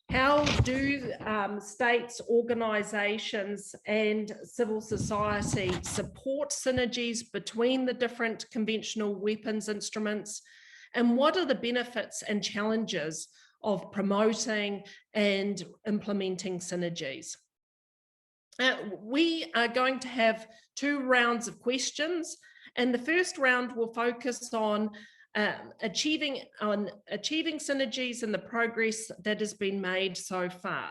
How do states, organisations and civil society support synergies between the different conventional weapons instruments? And what are the benefits and challenges of promoting and implementing synergies? We are going to have 2 rounds of questions, and the first round will focus on achieving synergies and the progress that has been made so far.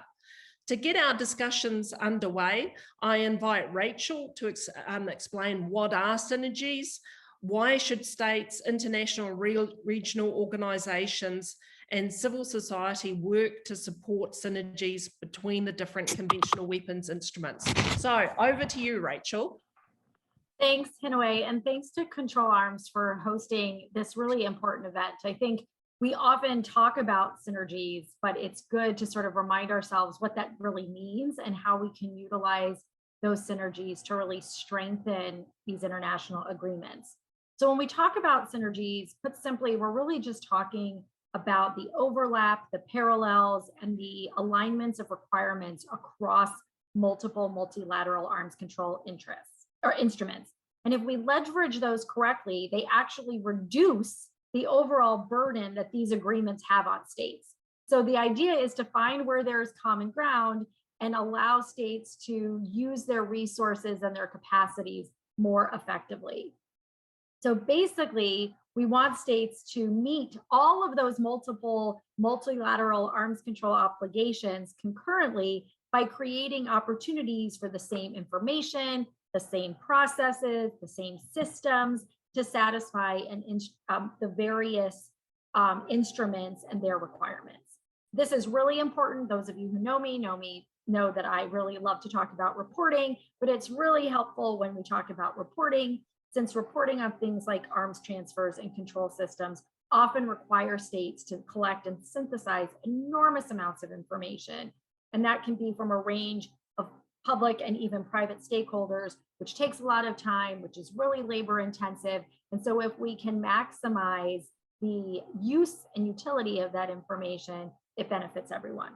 To get our discussions underway, I invite Rachel to explain what are synergies, why should states, international, regional organisations and civil society work to support synergies between the different conventional weapons instruments. So over to you, Rachel. Thanks, Hinaway, and thanks to Control Arms for hosting this really important event. I think we often talk about synergies, but it's good to sort of remind ourselves what that really means and how we can utilize those synergies to really strengthen these international agreements. So when we talk about synergies, put simply, we're really just talking about the overlap, the parallels, and the alignments of requirements across multiple multilateral arms control interests or instruments. And if we leverage those correctly, they actually reduce the overall burden that these agreements have on states. So the idea is to find where there's common ground and allow states to use their resources and their capacities more effectively. So basically, we want states to meet all of those multiple multilateral arms control obligations concurrently by creating opportunities for the same information, the same processes, the same systems to satisfy the various instruments and their requirements. This is really important. Those of you who know me know that I really love to talk about reporting, but it's really helpful when we talk about reporting, since reporting on things like arms transfers and control systems often require states to collect and synthesize enormous amounts of information. And that can be from a range of public and even private stakeholders, which takes a lot of time, which is really labor intensive. And so if we can maximize the use and utility of that information, it benefits everyone.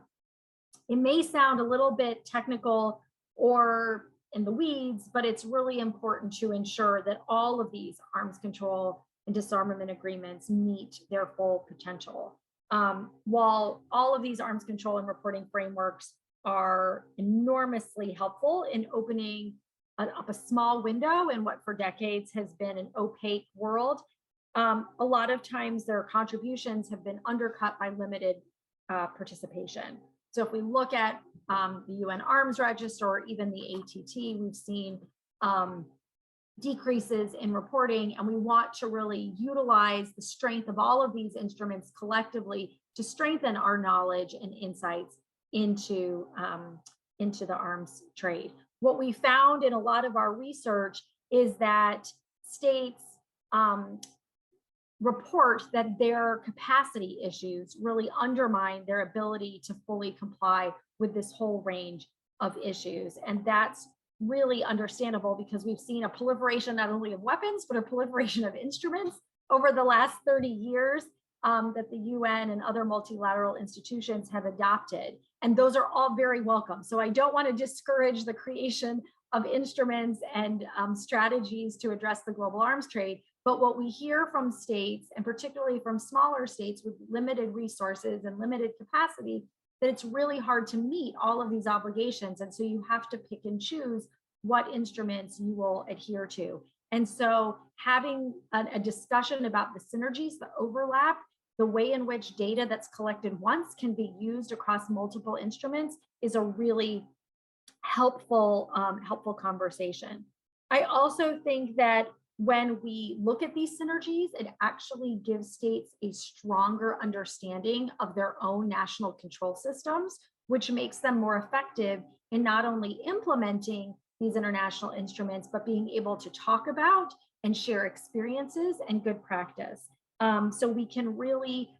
It may sound a little bit technical or in the weeds, but it's really important to ensure that all of these arms control and disarmament agreements meet their full potential. While all of these arms control and reporting frameworks are enormously helpful in opening up a small window in what for decades has been an opaque world, a lot of times their contributions have been undercut by limited participation. So if we look at the UN Arms Register or even the ATT, we've seen decreases in reporting, and we want to really utilize the strength of all of these instruments collectively to strengthen our knowledge and insights into the arms trade. What we found in a lot of our research is that states report that their capacity issues really undermine their ability to fully comply with this whole range of issues. And that's really understandable because we've seen a proliferation not only of weapons, but a proliferation of instruments over the last 30 years that the UN and other multilateral institutions have adopted. And those are all very welcome. So I don't want to discourage the creation of instruments and strategies to address the global arms trade. But what we hear from states, and particularly from smaller states with limited resources and limited capacity, that it's really hard to meet all of these obligations. And so you have to pick and choose what instruments you will adhere to. And so having a discussion about the synergies, the overlap, the way in which data that's collected once can be used across multiple instruments is a really helpful conversation. I also think that when we look at these synergies, it actually gives states a stronger understanding of their own national control systems, which makes them more effective in not only implementing these international instruments, but being able to talk about and share experiences and good practice. So we can really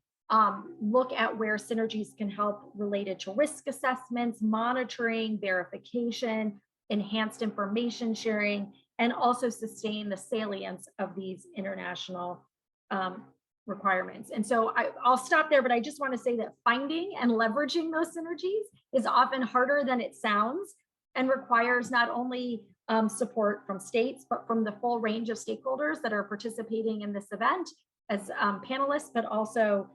look at where synergies can help related to risk assessments, monitoring, verification, enhanced information sharing, and also sustain the salience of these international requirements. And so I'll stop there, but I just want to say that finding and leveraging those synergies is often harder than it sounds and requires not only support from states, but from the full range of stakeholders that are participating in this event as panelists, but also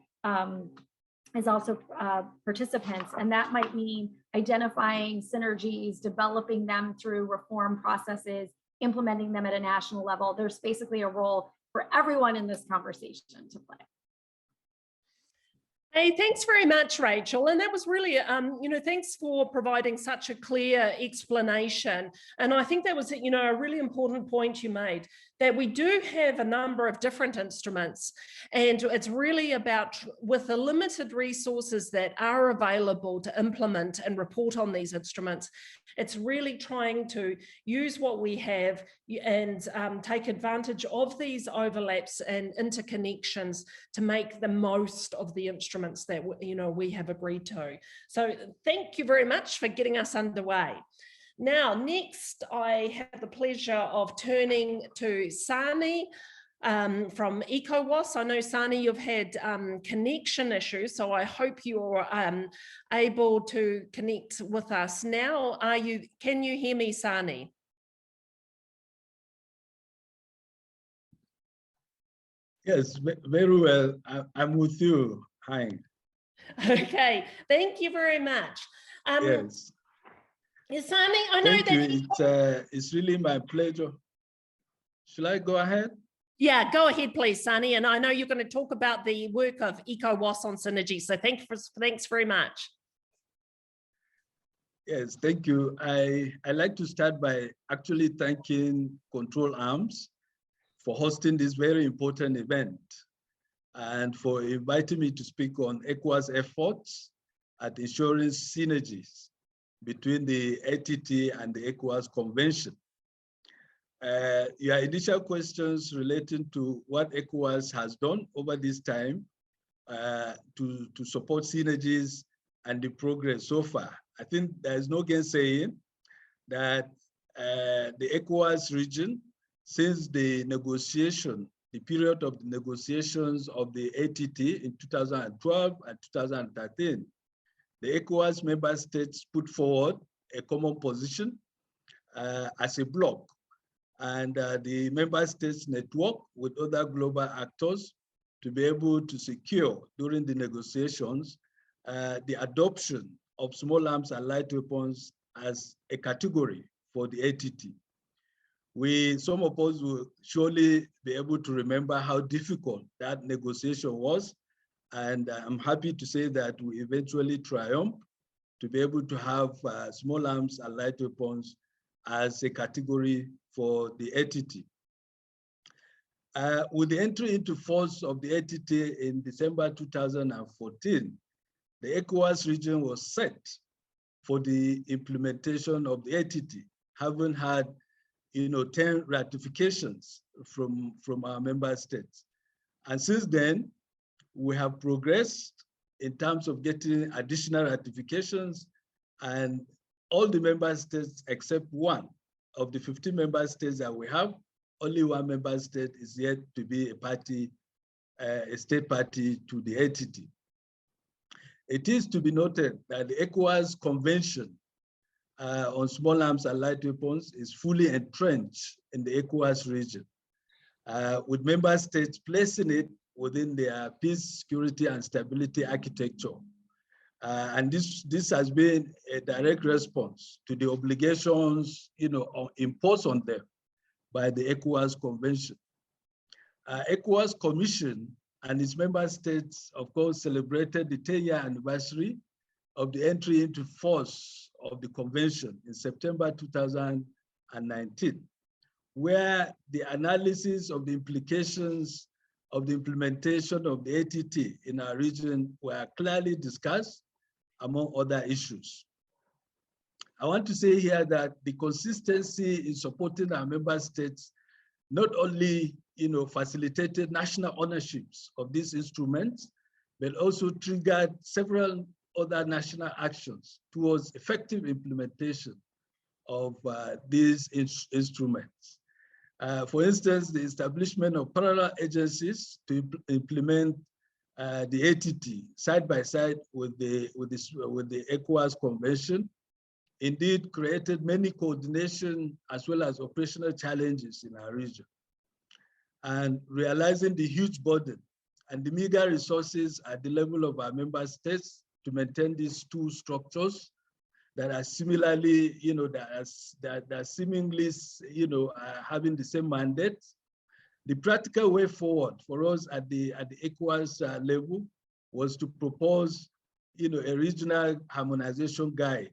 participants. And that might mean identifying synergies, developing them through reform processes, implementing them at a national level. There's basically a role for everyone in this conversation to play. Hey, thanks very much, Rachel. And that was really, thanks for providing such a clear explanation. And I think that was, a really important point you made, that we do have a number of different instruments. And it's really about, with the limited resources that are available to implement and report on these instruments, it's really trying to use what we have and take advantage of these overlaps and interconnections to make the most of the instruments that we have agreed to. So thank you very much for getting us underway. Now, next, I have the pleasure of turning to Sani from ECOWAS. I know, Sani, you've had connection issues, so I hope you're able to connect with us now. Can you hear me, Sani? Yes, very well. I'm with you. Hi. Okay, thank you very much. Yes. Sani, I know that it's really my pleasure. Shall I go ahead? Yeah, go ahead, please, Sani. And I know you're going to talk about the work of ECOWAS on synergy. So thanks very much. Yes, thank you. I'd like to start by actually thanking Control Arms for hosting this very important event and for inviting me to speak on ECOWAS efforts at ensuring synergies between the ATT and the ECOWAS Convention. Your initial questions relating to what ECOWAS has done over this time to support synergies and the progress so far. I think there's no gainsaying that the ECOWAS region, since the period of the negotiations of the ATT in 2012 and 2013, the ECOWAS member states put forward a common position as a bloc, and the member states network with other global actors to be able to secure during the negotiations the adoption of small arms and light weapons as a category for the ATT. Some of us will surely be able to remember how difficult that negotiation was, and I'm happy to say that we eventually triumphed to be able to have small arms and light weapons as a category for the ATT. With the entry into force of the ATT in December 2014, the ECOWAS region was set for the implementation of the ATT, having had 10 ratifications from our member states. And since then, we have progressed in terms of getting additional ratifications, and all the member states except one of the 15 member states that we have, only one member state is yet to be a state party to the ATT. It is to be noted that the ECOWAS Convention on small arms and light weapons is fully entrenched in the ECOWAS region, with member states placing it within their peace, security, and stability architecture. And this has been a direct response to the obligations imposed on them by the ECOWAS Convention. ECOWAS Commission and its member states, of course, celebrated the 10-year anniversary of the entry into force of the convention in September 2019, where the analysis of the implications of the implementation of the ATT in our region were clearly discussed, among other issues. I want to say here that the consistency in supporting our member states not only facilitated national ownerships of these instruments, but also triggered several other national actions towards effective implementation of these instruments. For instance, the establishment of parallel agencies to implement the ATT side by side with the ECOWAS Convention, indeed created many coordination as well as operational challenges in our region. And realizing the huge burden and the meager resources at the level of our member states to maintain these two structures that are similarly, that are seemingly, having the same mandate. The practical way forward for us at the ECOWAS level was to propose, a regional harmonization guide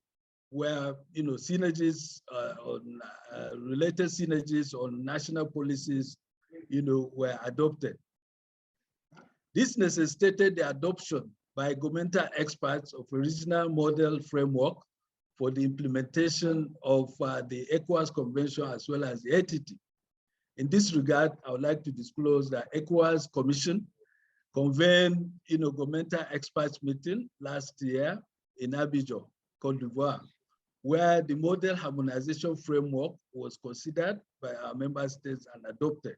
where, synergies related synergies on national policies, were adopted. This necessitated the adoption by governmental experts of a regional model framework for the implementation of the ECOWAS Convention as well as the ATT. In this regard, I would like to disclose that ECOWAS Commission convened, governmental experts meeting last year in Abidjan, Cote d'Ivoire, where the model harmonization framework was considered by our member states and adopted.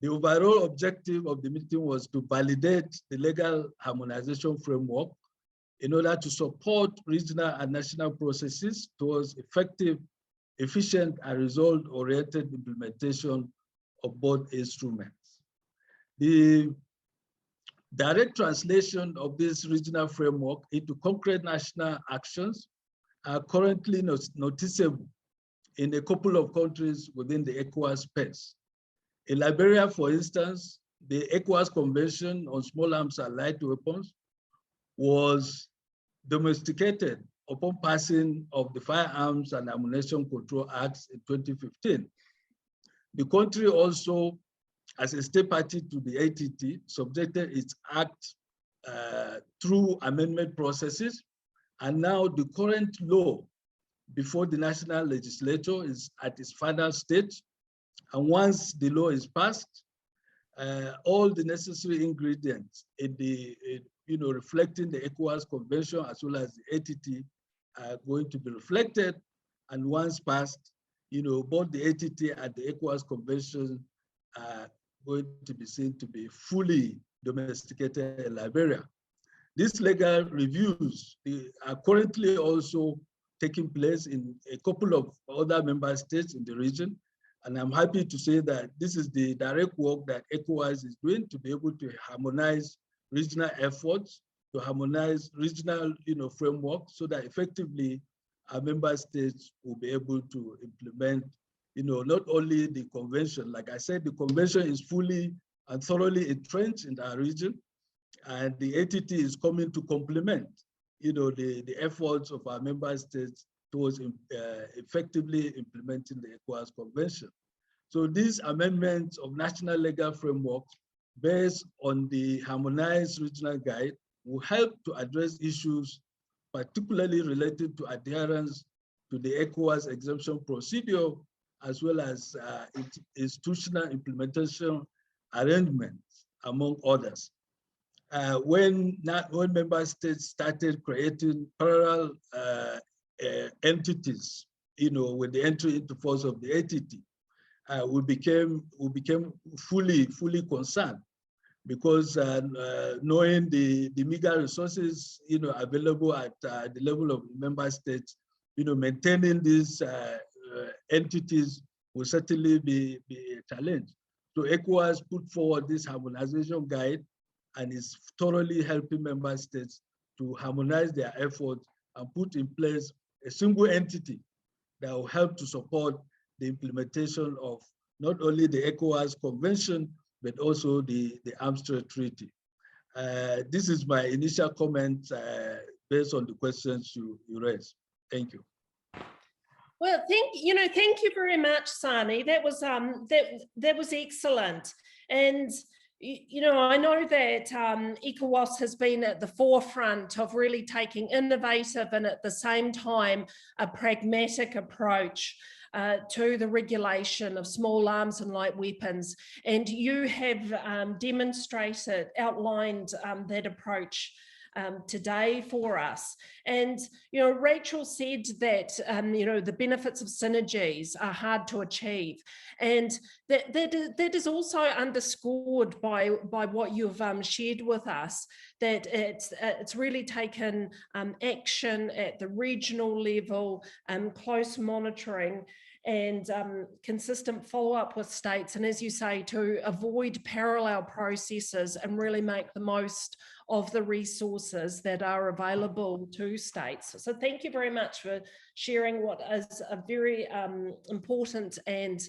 The overall objective of the meeting was to validate the legal harmonization framework in order to support regional and national processes towards effective, efficient, and result-oriented implementation of both instruments. The direct translation of this regional framework into concrete national actions are currently noticeable in a couple of countries within the ECOWAS space. In Liberia, for instance, the ECOWAS Convention on Small Arms and Light Weapons was domesticated upon passing of the Firearms and Ammunition Control Acts in 2015. The country also, as a state party to the ATT, subjected its act through amendment processes, and now the current law before the national legislature is at its final stage. And once the law is passed, all the necessary ingredients in the, reflecting the ECOWAS Convention as well as the ATT are going to be reflected. And once passed, both the ATT and the ECOWAS Convention are going to be seen to be fully domesticated in Liberia. These legal reviews are currently also taking place in a couple of other member states in the region. And I'm happy to say that this is the direct work that ECOWAS is doing to be able to harmonize regional efforts, to harmonize regional framework so that effectively our member states will be able to implement not only the convention. Like I said, the convention is fully and thoroughly entrenched in our region, and the ATT is coming to complement the efforts of our member states towards effectively implementing the ECOWAS Convention. So these amendments of national legal frameworks based on the harmonized regional guide will help to address issues particularly related to adherence to the ECOWAS exemption procedure, as well as institutional implementation arrangements, among others. When member states started creating parallel entities, with the entry into force of the ATT, we became fully concerned, because knowing the meager resources available at the level of member states, maintaining these entities will certainly be a challenge. So ECOWAS put forward this harmonization guide and is thoroughly helping member states to harmonize their efforts and put in place a single entity that will help to support the implementation of not only the ECOWAS Convention, but also the Arms Trade Treaty. This is my initial comment based on the questions you raised. Thank you. Well, thank you very much, Sani. That was excellent. And I know that ECOWAS has been at the forefront of really taking innovative and at the same time a pragmatic approach to the regulation of small arms and light weapons. And you have outlined that approach today for us. And, you know, Rachel said that, you know, the benefits of synergies are hard to achieve. And that is also underscored by what you've shared with us, that it's really taken action at the regional level, close monitoring and consistent follow-up with states. And as you say, to avoid parallel processes and really make the most of the resources that are available to states. So thank you very much for sharing what is a very important and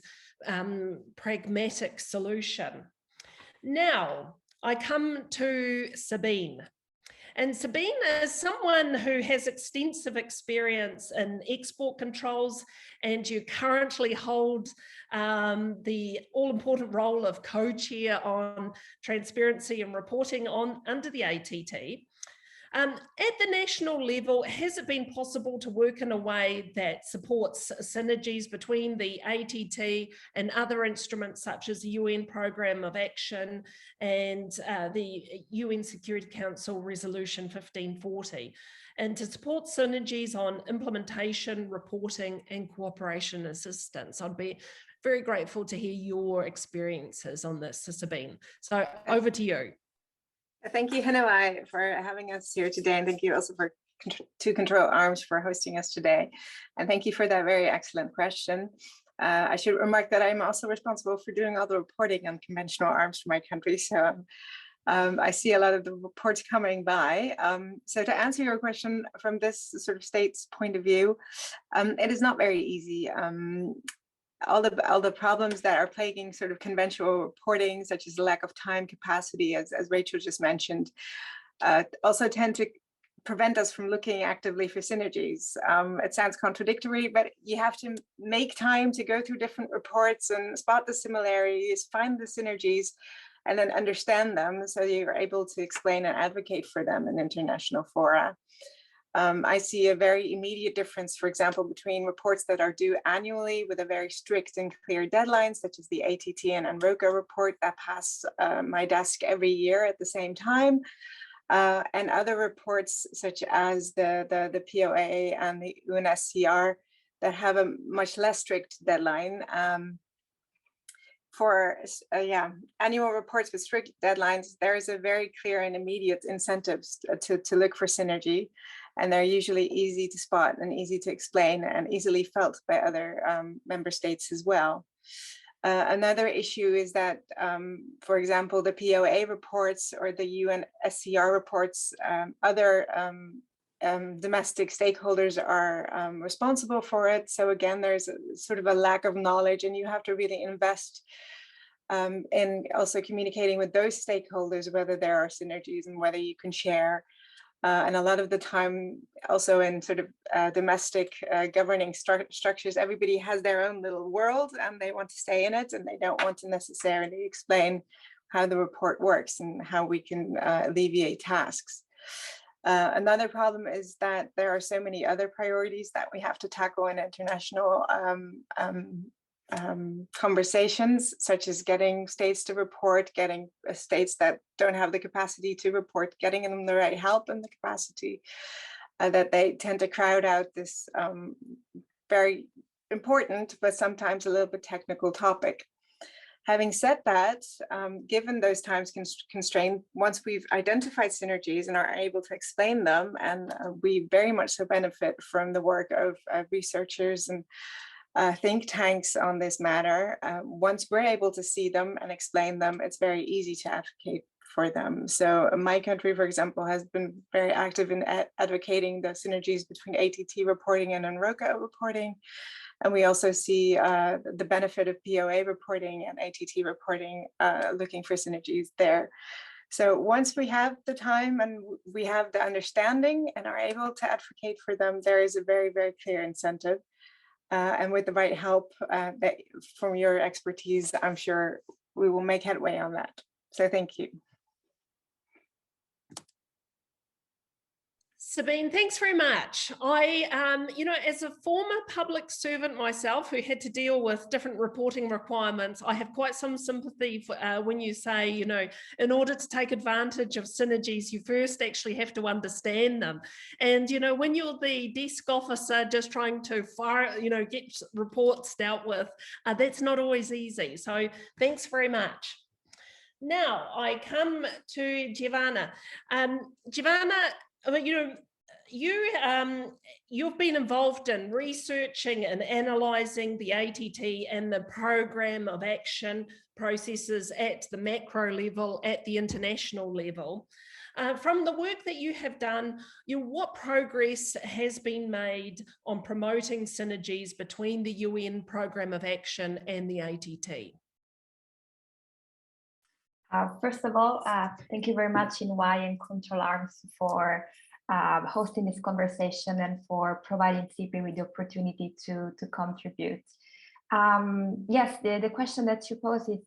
pragmatic solution. Now, I come to Sabine. And Sabine is someone who has extensive experience in export controls, and you currently hold the all-important role of co-chair on transparency and reporting under the ATT. At the national level, has it been possible to work in a way that supports synergies between the ATT and other instruments such as the UN Programme of Action and the UN Security Council Resolution 1540, and to support synergies on implementation, reporting and cooperation assistance? I'd be very grateful to hear your experiences on this, Sabine. So over to you. Thank you, Hanoi, for having us here today, and thank you also to Control Arms for hosting us today. And thank you for that very excellent question. I should remark that I'm also responsible for doing all the reporting on conventional arms for my country, so I see a lot of the reports coming by. So to answer your question from this sort of state's point of view, it is not very easy. All the problems that are plaguing sort of conventional reporting, such as the lack of time, capacity, as Rachel just mentioned, also tend to prevent us from looking actively for synergies. It sounds contradictory, but you have to make time to go through different reports and spot the similarities, find the synergies, and then understand them so you're able to explain and advocate for them in international fora. I see a very immediate difference, for example, between reports that are due annually with a very strict and clear deadline, such as the ATT and UNROCA report that pass my desk every year at the same time, and other reports such as the POA and the UNSCR that have a much less strict deadline. For annual reports with strict deadlines, there is a very clear and immediate incentives to look for synergy, and they're usually easy to spot and easy to explain and easily felt by other member states as well. Another issue is that, for example, the POA reports or the UNSCR reports, other domestic stakeholders are responsible for it. So again, there's a sort of a lack of knowledge, and you have to really invest in also communicating with those stakeholders whether there are synergies and whether you can share. And a lot of the time, also in sort of domestic governing structures, everybody has their own little world and they want to stay in it, and they don't want to necessarily explain how the report works and how we can alleviate tasks. Another problem is that there are so many other priorities that we have to tackle in international conversations, such as getting states to report, getting states that don't have the capacity to report, getting them the right help and the capacity, that they tend to crowd out this very important, but sometimes a little bit technical topic. Having said that, given those times constraints, once we've identified synergies and are able to explain them, and we very much so benefit from the work of researchers and think tanks on this matter, once we're able to see them and explain them, it's very easy to advocate for them. So my country, for example, has been very active in advocating the synergies between ATT reporting and UNROCA reporting. And we also see the benefit of POA reporting and ATT reporting, looking for synergies there. So once we have the time and we have the understanding and are able to advocate for them, there is a very, very clear incentive. And with the right help from your expertise, I'm sure we will make headway on that. So thank you. Sabine, thanks very much. You know, as a former public servant myself who had to deal with different reporting requirements, I have quite some sympathy for when you say, you know, in order to take advantage of synergies, you first actually have to understand them. And, you know, when you're the desk officer just trying to get reports dealt with, that's not always easy. So thanks very much. Now I come to Giovanna. Giovanna, you know, you've been involved in researching and analysing the ATT and the program of action processes at the macro level, at the international level. From the work that you have done, what progress has been made on promoting synergies between the UN program of action and the ATT? First of all, thank you very much, NY and Control Arms, for hosting this conversation and for providing CP with the opportunity to contribute. Yes, the question that you pose is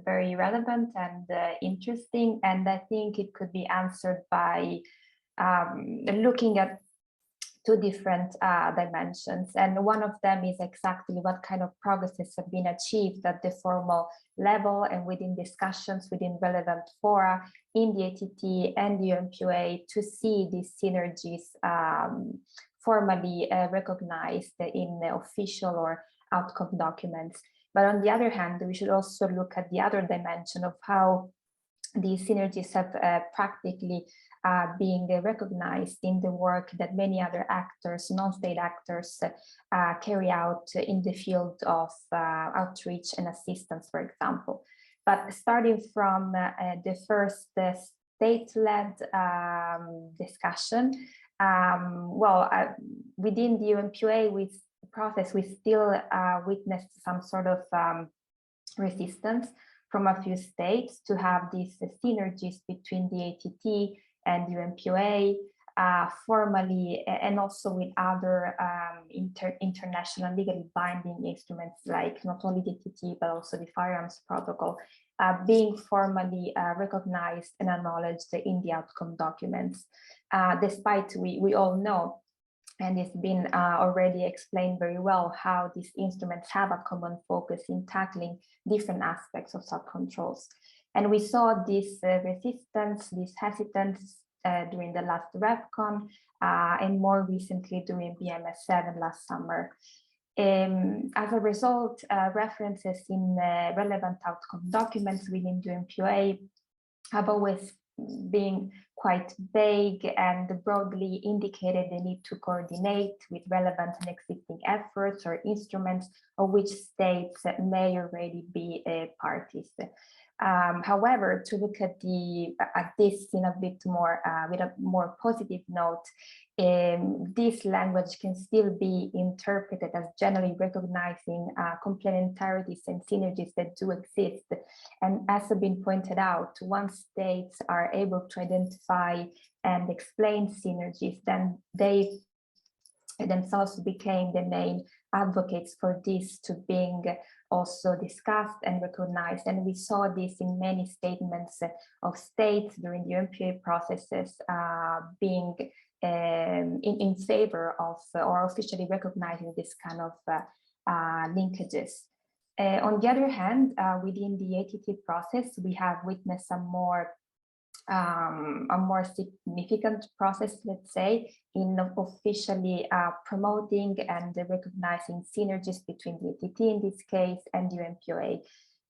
very relevant and interesting, and I think it could be answered by looking at two different dimensions. And one of them is exactly what kind of progresses have been achieved at the formal level and within discussions within relevant fora in the ATT and the UNPOA to see these synergies formally recognized in the official or outcome documents. But on the other hand, we should also look at the other dimension of how these synergies have practically being recognized in the work that many other actors, non-state actors, carry out in the field of outreach and assistance, for example. But starting from the first state-led discussion, within the UNPOA process, we still witnessed some sort of resistance from a few states to have these synergies between the ATT and UNPOA formally, and also with other international legally binding instruments like not only the ATT but also the Firearms Protocol being formally recognized and acknowledged in the outcome documents. Despite we all know, and it's been already explained very well, how these instruments have a common focus in tackling different aspects of sub-controls. And we saw this resistance, this hesitance during the last RevCon and more recently during BMS7 last summer. As a result, references in relevant outcome documents within the UNPOA have always been quite vague and broadly indicated the need to coordinate with relevant and existing efforts or instruments of which states may already be parties. However, to look at this in a bit more with a more positive note, this language can still be interpreted as generally recognizing complementarities and synergies that do exist. And as has been pointed out, once states are able to identify and explain synergies, then they themselves became the main advocates for this to being also discussed and recognized. And we saw this in many statements of states during the UNPOA processes being in favor of or officially recognizing this kind of linkages. On the other hand, within the ATT process, we have witnessed a more significant process, let's say, in officially promoting and recognizing synergies between the ATT in this case and the UNPOA.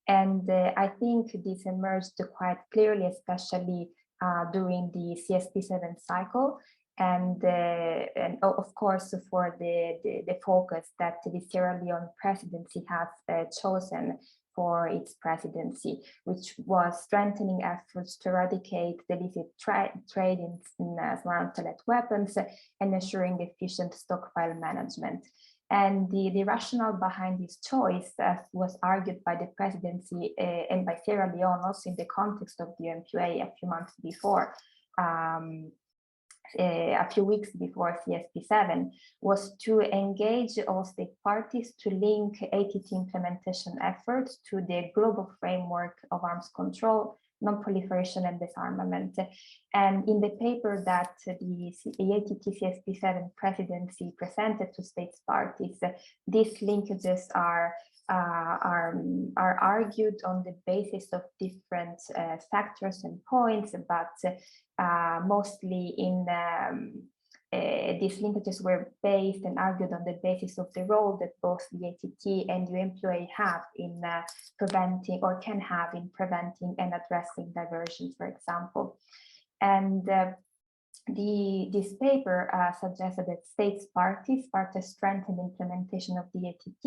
And I think this emerged quite clearly, especially during the CSP7 cycle, and of course for the focus that the Sierra Leone presidency has chosen for its presidency, which was strengthening efforts to eradicate the illicit trade in smart weapons and ensuring efficient stockpile management. And the rationale behind this choice, as was argued by the presidency and by Sierra Leone, also in the context of the UNPOA a few months before, a few weeks before CSP7, was to engage all state parties to link ATT implementation efforts to the global framework of arms control non-proliferation and disarmament. And in the paper that the EATT-CSP7 presidency presented to states parties, these linkages are argued on the basis of different factors and points, but mostly in these linkages were based and argued on the basis of the role that both the ATT and UNPOA have in preventing, or can have in preventing and addressing diversion, for example. And this paper suggested that states parties strengthen implementation of the ATT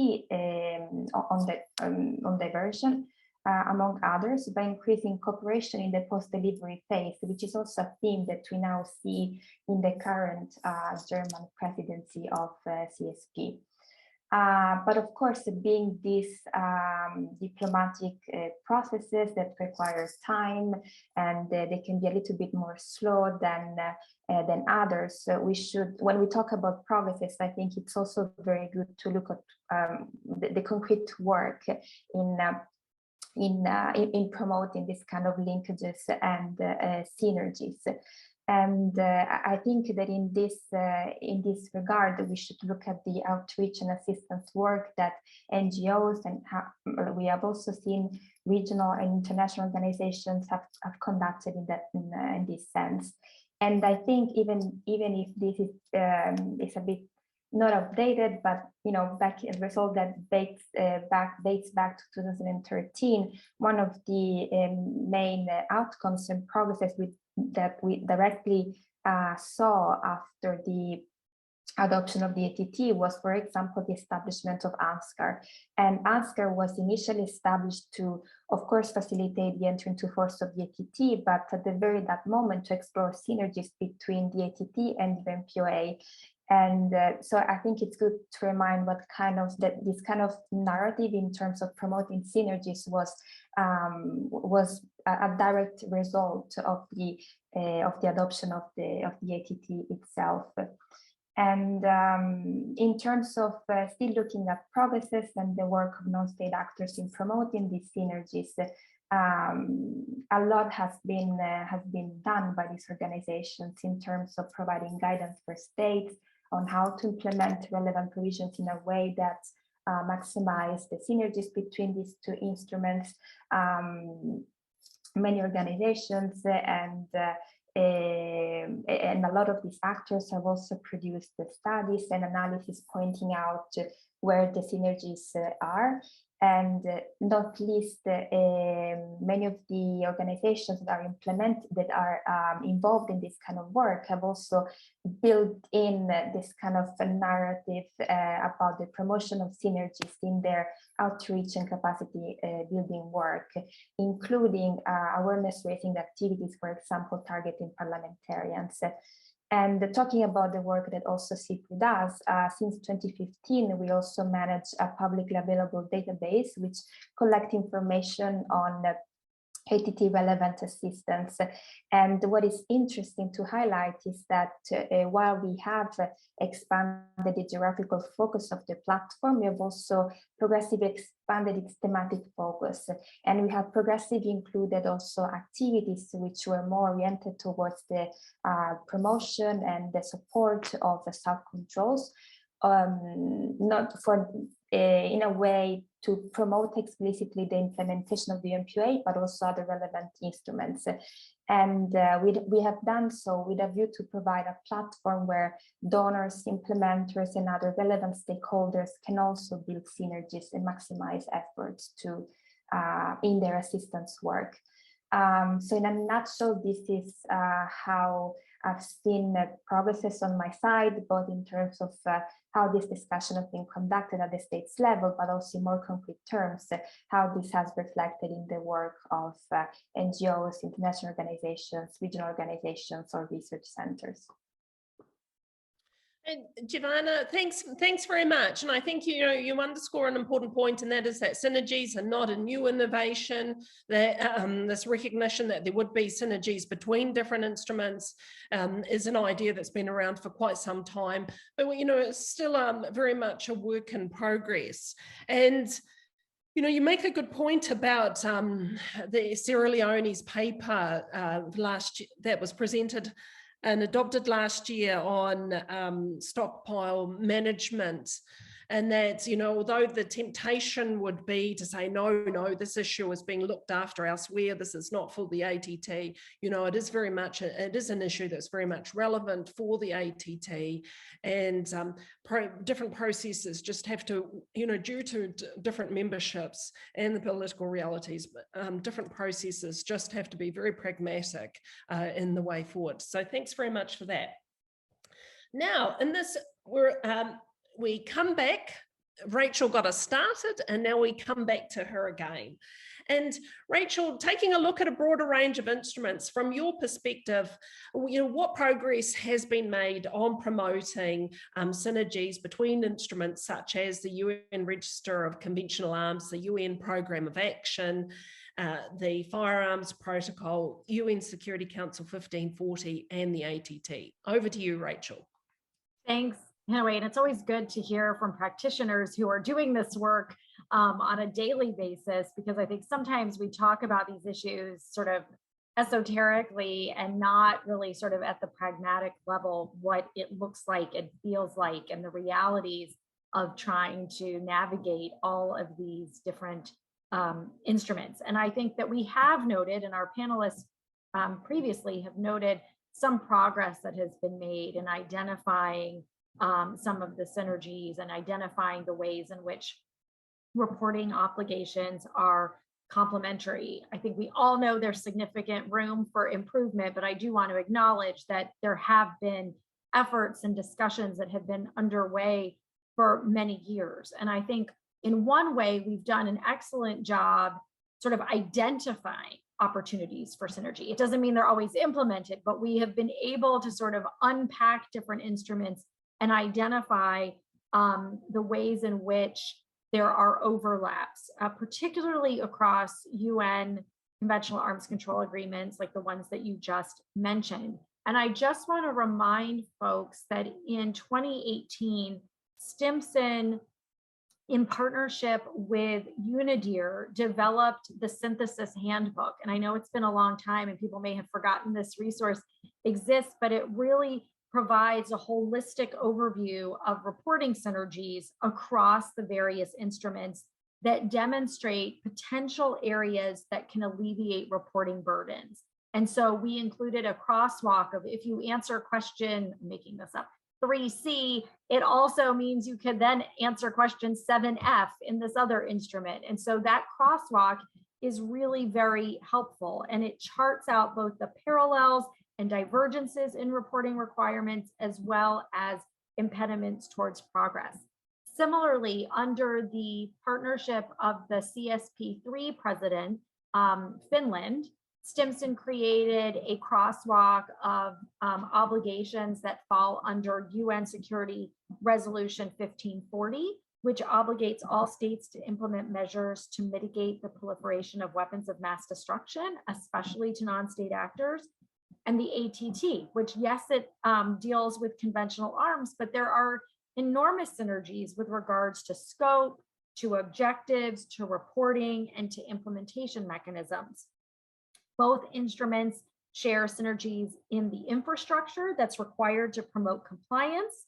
on diversion, among others, by increasing cooperation in the post-delivery phase, which is also a theme that we now see in the current German presidency of CSP. But of course, being these diplomatic processes that require time, and they can be a little bit more slow than others. So we should, when we talk about progresses, I think it's also very good to look at the concrete work in promoting this kind of linkages and synergies. And I think that in this regard, we should look at the outreach and assistance work that NGOs and we have also seen regional and international organizations have conducted in this sense. And I think even if this is a bit not updated, but back a result that dates back to 2013, one of the main outcomes and progresses that we directly saw after the adoption of the ATT was, for example, the establishment of ANSCAR. And ANSCAR was initially established to, of course, facilitate the entry into force of the ATT, but at that moment to explore synergies between the ATT and the MPOA. And so I think it's good to remind what kind of this kind of narrative in terms of promoting synergies was a direct result of the adoption of the ATT itself. And in terms of still looking at progresses and the work of non-state actors in promoting these synergies, a lot has been done by these organizations in terms of providing guidance for states on how to implement relevant provisions in a way that maximize the synergies between these two instruments. Many organizations and a lot of these actors have also produced the studies and analysis pointing out where the synergies are. And not least, many of the organizations that are involved in this kind of work have also built in this kind of a narrative about the promotion of synergies in their outreach and capacity building work, including awareness raising activities, for example, targeting parliamentarians. And talking about the work that also CIPRI does, since 2015, we also manage a publicly available database which collects information on ATT relevant assistance. And what is interesting to highlight is that while we have expanded the geographical focus of the platform, we have also progressively expanded its thematic focus. And we have progressively included also activities which were more oriented towards the promotion and the support of the self-controls, not for in a way to promote explicitly the implementation of the MPOA, but also other relevant instruments. And we have done so with a view to provide a platform where donors, implementers, and other relevant stakeholders can also build synergies and maximize efforts to in their assistance work. So in a nutshell, this is how I've seen progresses on my side, both in terms of how this discussion has been conducted at the states level, but also in more concrete terms, how this has reflected in the work of NGOs, international organizations, regional organizations, or research centers. And Giovanna, thanks very much. And I think you underscore an important point, and that is that synergies are not a new innovation. That this recognition that there would be synergies between different instruments is an idea that's been around for quite some time. But it's still very much a work in progress. And You know, you make a good point about the Sierra Leone's paper that was presented and adopted last year on stockpile management. And that, you know, although the temptation would be to say, no, this issue is being looked after elsewhere, this is not for the ATT, you know, it is an issue that's very much relevant for the ATT, and different processes just have to, you know, due to different memberships and the political realities, different processes just have to be very pragmatic in the way forward. So thanks very much for that. Now, in this, we come back, Rachel got us started, and now we come back to her again. And Rachel, taking a look at a broader range of instruments, from your perspective, you know, what progress has been made on promoting synergies between instruments such as the UN Register of Conventional Arms, the UN Programme of Action, the Firearms Protocol, UN Security Council 1540, and the ATT. Over to you, Rachel. Thanks, Henry. And it's always good to hear from practitioners who are doing this work on a daily basis, because I think sometimes we talk about these issues sort of esoterically and not really sort of at the pragmatic level, what it looks like and feels like, and the realities of trying to navigate all of these different instruments. And I think that we have noted, and our panelists previously have noted, some progress that has been made in identifying some of the synergies and identifying the ways in which reporting obligations are complementary. I think we all know there's significant room for improvement, but I do want to acknowledge that there have been efforts and discussions that have been underway for many years. And I think in one way, we've done an excellent job sort of identifying opportunities for synergy. It doesn't mean they're always implemented, but we have been able to sort of unpack different instruments and identify the ways in which there are overlaps, particularly across UN conventional arms control agreements like the ones that you just mentioned. And I just want to remind folks that in 2018, Stimson, in partnership with UNIDIR, developed the Synthesis Handbook. And I know it's been a long time and people may have forgotten this resource exists, but it really provides a holistic overview of reporting synergies across the various instruments that demonstrate potential areas that can alleviate reporting burdens. And so we included a crosswalk of, if you answer question, I'm making this up, 3C, it also means you could then answer question 7F in this other instrument. And so that crosswalk is really very helpful, and it charts out both the parallels and divergences in reporting requirements, as well as impediments towards progress. Similarly, under the partnership of the CSP3 president, Finland, Stimson created a crosswalk of obligations that fall under UN Security Resolution 1540, which obligates all states to implement measures to mitigate the proliferation of weapons of mass destruction, especially to non-state actors. And the ATT, which, yes, it deals with conventional arms, but there are enormous synergies with regards to scope, to objectives, to reporting, and to implementation mechanisms. Both instruments share synergies in the infrastructure that's required to promote compliance,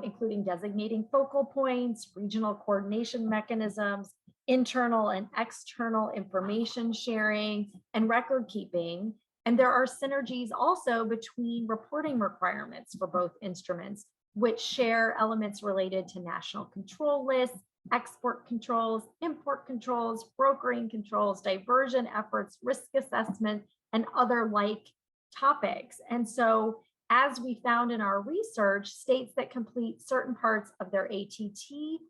including designating focal points, regional coordination mechanisms, internal and external information sharing, and record keeping. And there are synergies also between reporting requirements for both instruments, which share elements related to national control lists, export controls, import controls, brokering controls, diversion efforts, risk assessment, and other like topics. And so, as we found in our research, states that complete certain parts of their ATT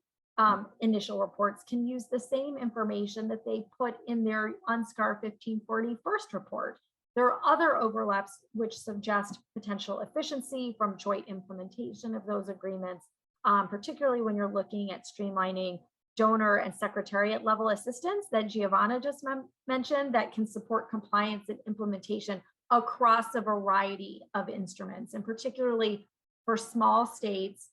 initial reports can use the same information that they put in their UNSCAR 1540 first report. There are other overlaps which suggest potential efficiency from joint implementation of those agreements, particularly when you're looking at streamlining donor and secretariat level assistance that Giovanna just mentioned that can support compliance and implementation across a variety of instruments, and particularly for small states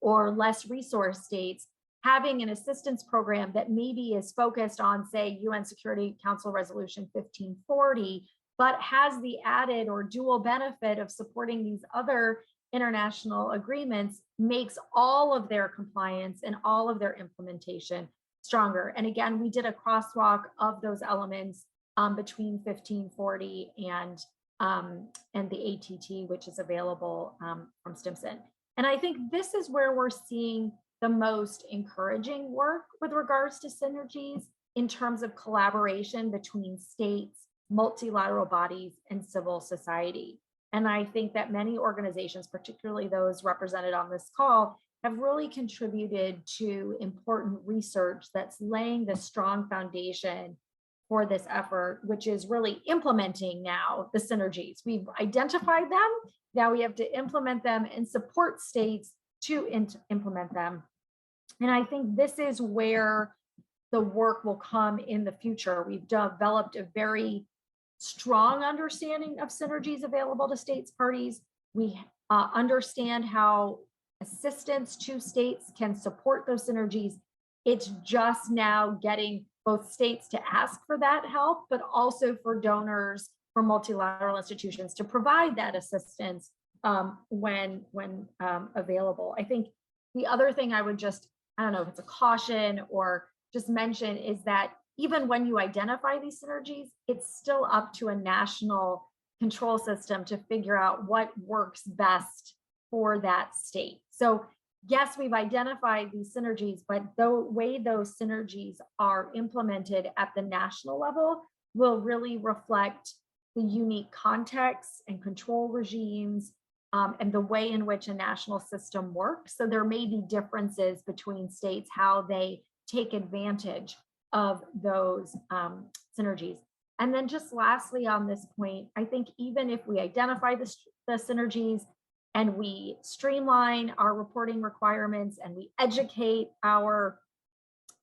or less resource states, having an assistance program that maybe is focused on, say, UN Security Council Resolution 1540, but has the added or dual benefit of supporting these other international agreements, makes all of their compliance and all of their implementation stronger. And again, we did a crosswalk of those elements between 1540 and the ATT, which is available from Stimson. And I think this is where we're seeing the most encouraging work with regards to synergies in terms of collaboration between states, multilateral bodies, and civil society. And I think that many organizations, particularly those represented on this call, have really contributed to important research that's laying the strong foundation for this effort, which is really implementing now the synergies. We've identified them, now we have to implement them and support states to implement them. And I think this is where the work will come in the future. We've developed a very strong understanding of synergies available to states parties. We understand how assistance to states can support those synergies. It's just now getting both states to ask for that help, but also for donors, for multilateral institutions to provide that assistance when available. I think the other thing I would just, I don't know if it's a caution or just mention, is that even when you identify these synergies, it's still up to a national control system to figure out what works best for that state. So yes, we've identified these synergies, but the way those synergies are implemented at the national level will really reflect the unique contexts and control regimes and the way in which a national system works. So there may be differences between states, how they take advantage of those synergies. And then just lastly on this point, I think even if we identify the synergies and we streamline our reporting requirements and we educate our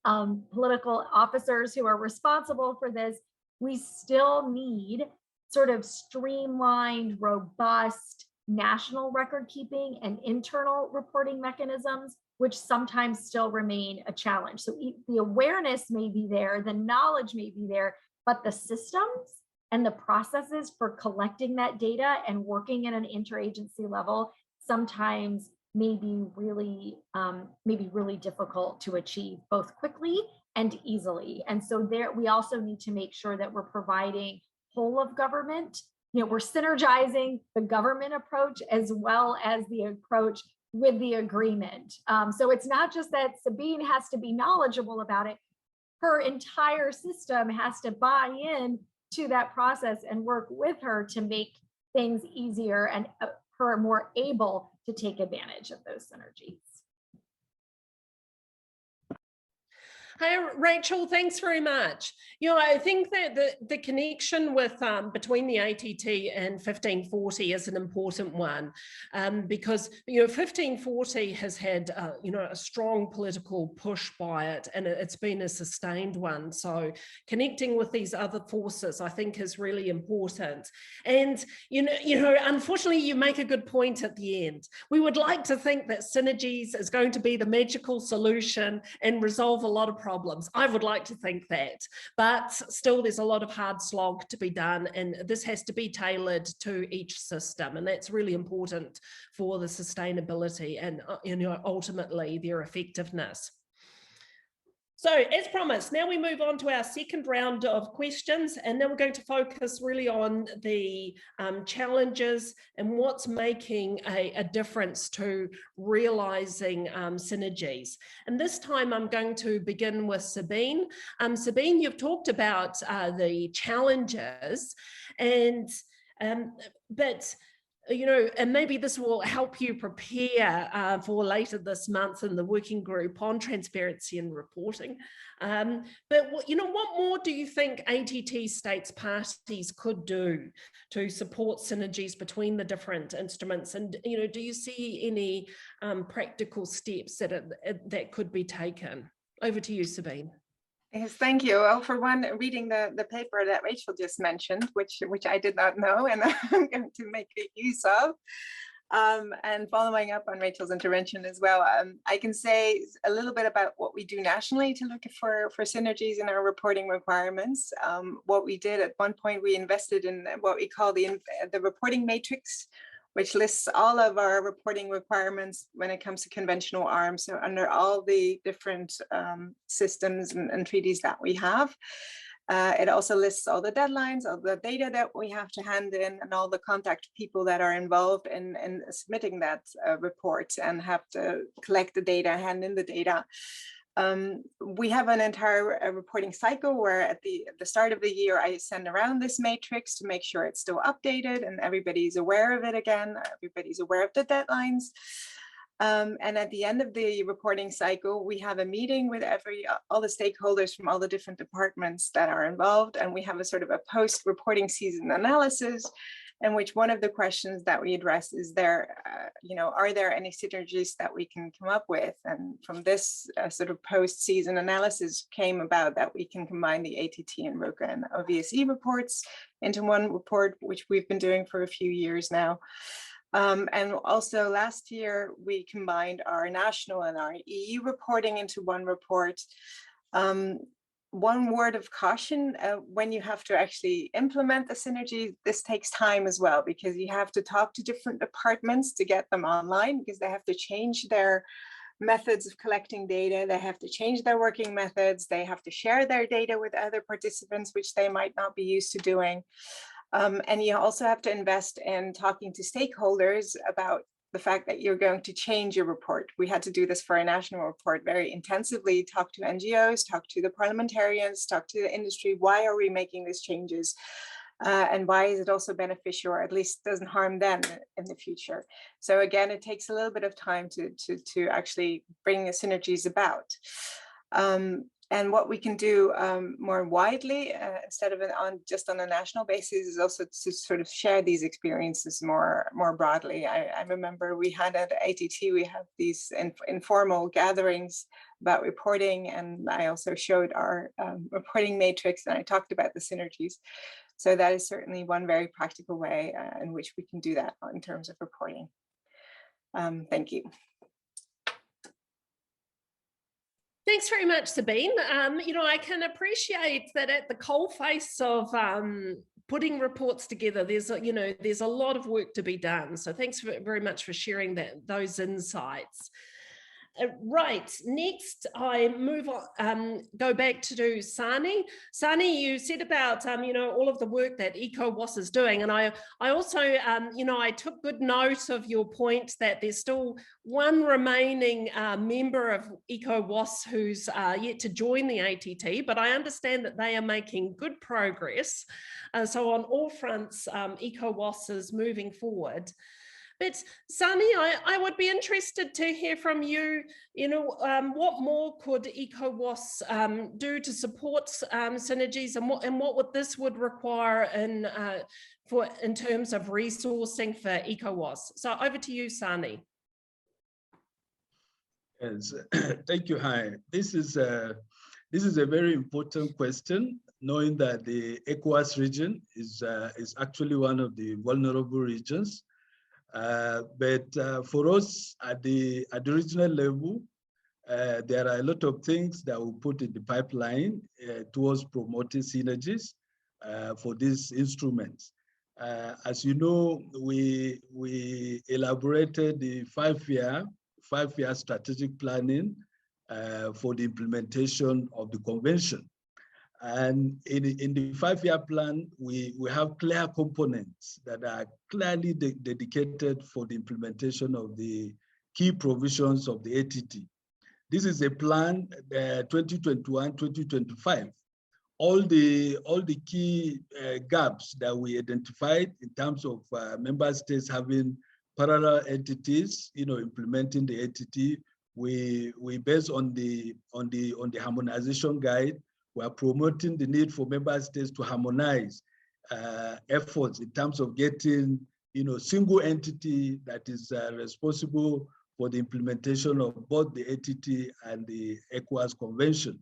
political officers who are responsible for this, we still need sort of streamlined, robust national record keeping and internal reporting mechanisms, which sometimes still remain a challenge. So the awareness may be there, the knowledge may be there, but the systems and the processes for collecting that data and working at an interagency level sometimes may be really difficult to achieve both quickly and easily. And so there, we also need to make sure that we're providing whole of government, we're synergizing the government approach as well as the approach with the agreement. So it's not just that Sabine has to be knowledgeable about it, her entire system has to buy in to that process and work with her to make things easier and her more able to take advantage of those synergies. Hey, Rachel, thanks very much. I think that the connection with between the ATT and 1540 is an important one because 1540 has had a strong political push by it, and it's been a sustained one. So connecting with these other forces, I think, is really important. And unfortunately, you make a good point at the end. We would like to think that synergies is going to be the magical solution and resolve a lot of problems. I would like to think that, but still there's a lot of hard slog to be done, and this has to be tailored to each system, and that's really important for the sustainability and ultimately their effectiveness. So as promised, now we move on to our second round of questions, and then we're going to focus really on the challenges and what's making a difference to realizing synergies. And this time I'm going to begin with Sabine. Sabine, you've talked about the challenges, and and maybe this will help you prepare for later this month in the working group on transparency and reporting. But what more do you think ATT states parties could do to support synergies between the different instruments? And do you see any practical steps that could be taken? Over to you, Sabine. Yes, thank you. Well, for one, reading the paper that Rachel just mentioned, which I did not know, and I'm going to make use of. And following up on Rachel's intervention as well, I can say a little bit about what we do nationally to look for synergies in our reporting requirements. What we did at one point, we invested in what we call the reporting matrix, which lists all of our reporting requirements when it comes to conventional arms, so under all the different systems and treaties that we have. It also lists all the deadlines, all the data that we have to hand in, and all the contact people that are involved in submitting that report and have to collect the data, hand in the data. We have an entire reporting cycle where at the start of the year, I send around this matrix to make sure it's still updated and everybody's aware of it again, everybody's aware of the deadlines. And at the end of the reporting cycle, we have a meeting with all the stakeholders from all the different departments that are involved. And we have a sort of a post-reporting season analysis in which one of the questions that we address is are there any synergies that we can come up with? And from this sort of post-season analysis came about that we can combine the ATT and ROCA and OVSE reports into one report, which we've been doing for a few years now. And also last year, we combined our national and our EU reporting into one report. One word of caution, when you have to actually implement the synergy, this takes time as well, because you have to talk to different departments to get them online, because they have to change their methods of collecting data. They have to change their working methods. They have to share their data with other participants, which they might not be used to doing. And you also have to invest in talking to stakeholders about the fact that you're going to change your report. We had to do this for a national report very intensively, talk to NGOs, talk to the parliamentarians, talk to the industry. Why are we making these changes? And why is it also beneficial, or at least doesn't harm them in the future? So again, it takes a little bit of time to actually bring the synergies about. And what we can do more widely, instead of just on a national basis, is also to sort of share these experiences more broadly. I remember we had at ATT, we have these informal gatherings about reporting, and I also showed our reporting matrix, and I talked about the synergies. So that is certainly one very practical way in which we can do that in terms of reporting. Thank you. Thanks very much, Sabine. I can appreciate that at the coalface of putting reports together, there's a lot of work to be done. So thanks very much for sharing those insights. Right, next I move on, go back to Sani. Sani, you said about, all of the work that ECOWAS is doing. And I also, I took good note of your point that there's still one remaining member of ECOWAS who's yet to join the ATT, but I understand that they are making good progress. So on all fronts, ECOWAS is moving forward. But Sani, I would be interested to hear from you, what more could ECOWAS do to support synergies, and what this would require in terms of resourcing for ECOWAS. So over to you, Sani. Yes, thank you, Hai. This is a very important question, knowing that the ECOWAS region is actually one of the vulnerable regions. But for us at the regional level, there are a lot of things that we put in the pipeline towards promoting synergies for these instruments. As you know, we elaborated the five-year strategic planning for the implementation of the convention. And in the five-year plan, we have clear components that are clearly dedicated for the implementation of the key provisions of the ATT. This is a plan 2021-2025. All the key gaps that we identified in terms of member states having parallel entities, implementing the ATT, we based on the harmonization guide. We are promoting the need for member states to harmonize efforts in terms of getting, single entity that is responsible for the implementation of both the ATT and the ECOWAS Convention.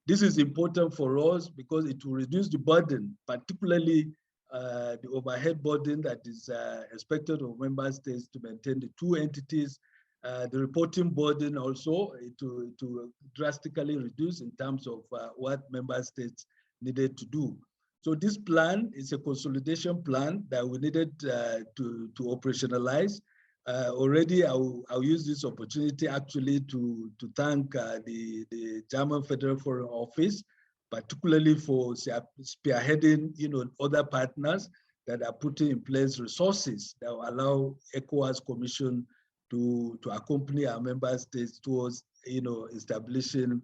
This is important for us because it will reduce the burden, particularly the overhead burden that is expected of member states to maintain the two entities, the reporting burden also to drastically reduce in terms of what member states needed to do. So this plan is a consolidation plan that we needed to operationalize. Already, I'll use this opportunity actually to thank the German Federal Foreign Office, particularly for spearheading, other partners that are putting in place resources that will allow ECOWAS Commission to accompany our member states towards, establishing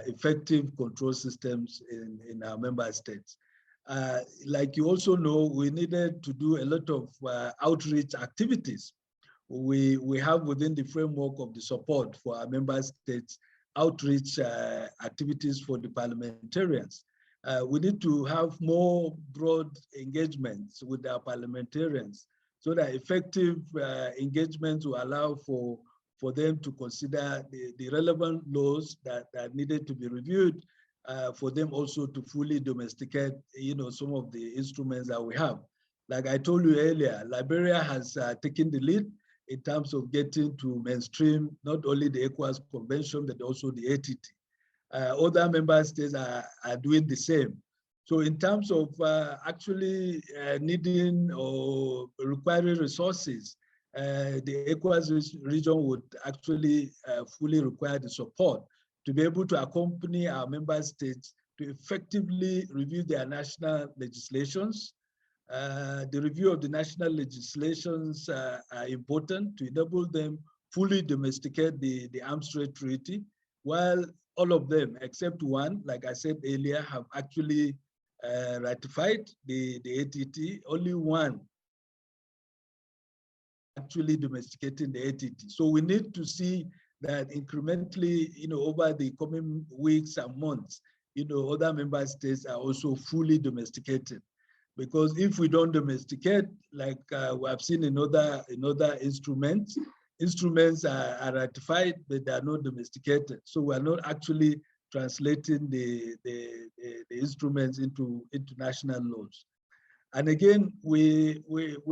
effective control systems in our member states. Like you also know, we needed to do a lot of outreach activities. We have within the framework of the support for our member states outreach activities for the parliamentarians. We need to have more broad engagements with our parliamentarians so that effective engagements will allow for them to consider the relevant laws that needed to be reviewed, for them also to fully domesticate, some of the instruments that we have. Like I told you earlier, Liberia has taken the lead in terms of getting to mainstream not only the ECOWAS Convention, but also the ATT. Other member states are doing the same. So in terms of actually needing or requiring resources, the ECOWAS region would actually fully require the support to be able to accompany our member states to effectively review their national legislations. The review of the national legislations are important to enable them fully domesticate the Arms Trade Treaty, while all of them, except one, like I said earlier, have actually ratified the ATT. Only one actually domesticating the ATT. So we need to see that incrementally, over the coming weeks and months, other member states are also fully domesticated. Because if we don't domesticate, like we have seen in other instruments are ratified, but they are not domesticated. So we are not actually translating the instruments into national laws. And again, we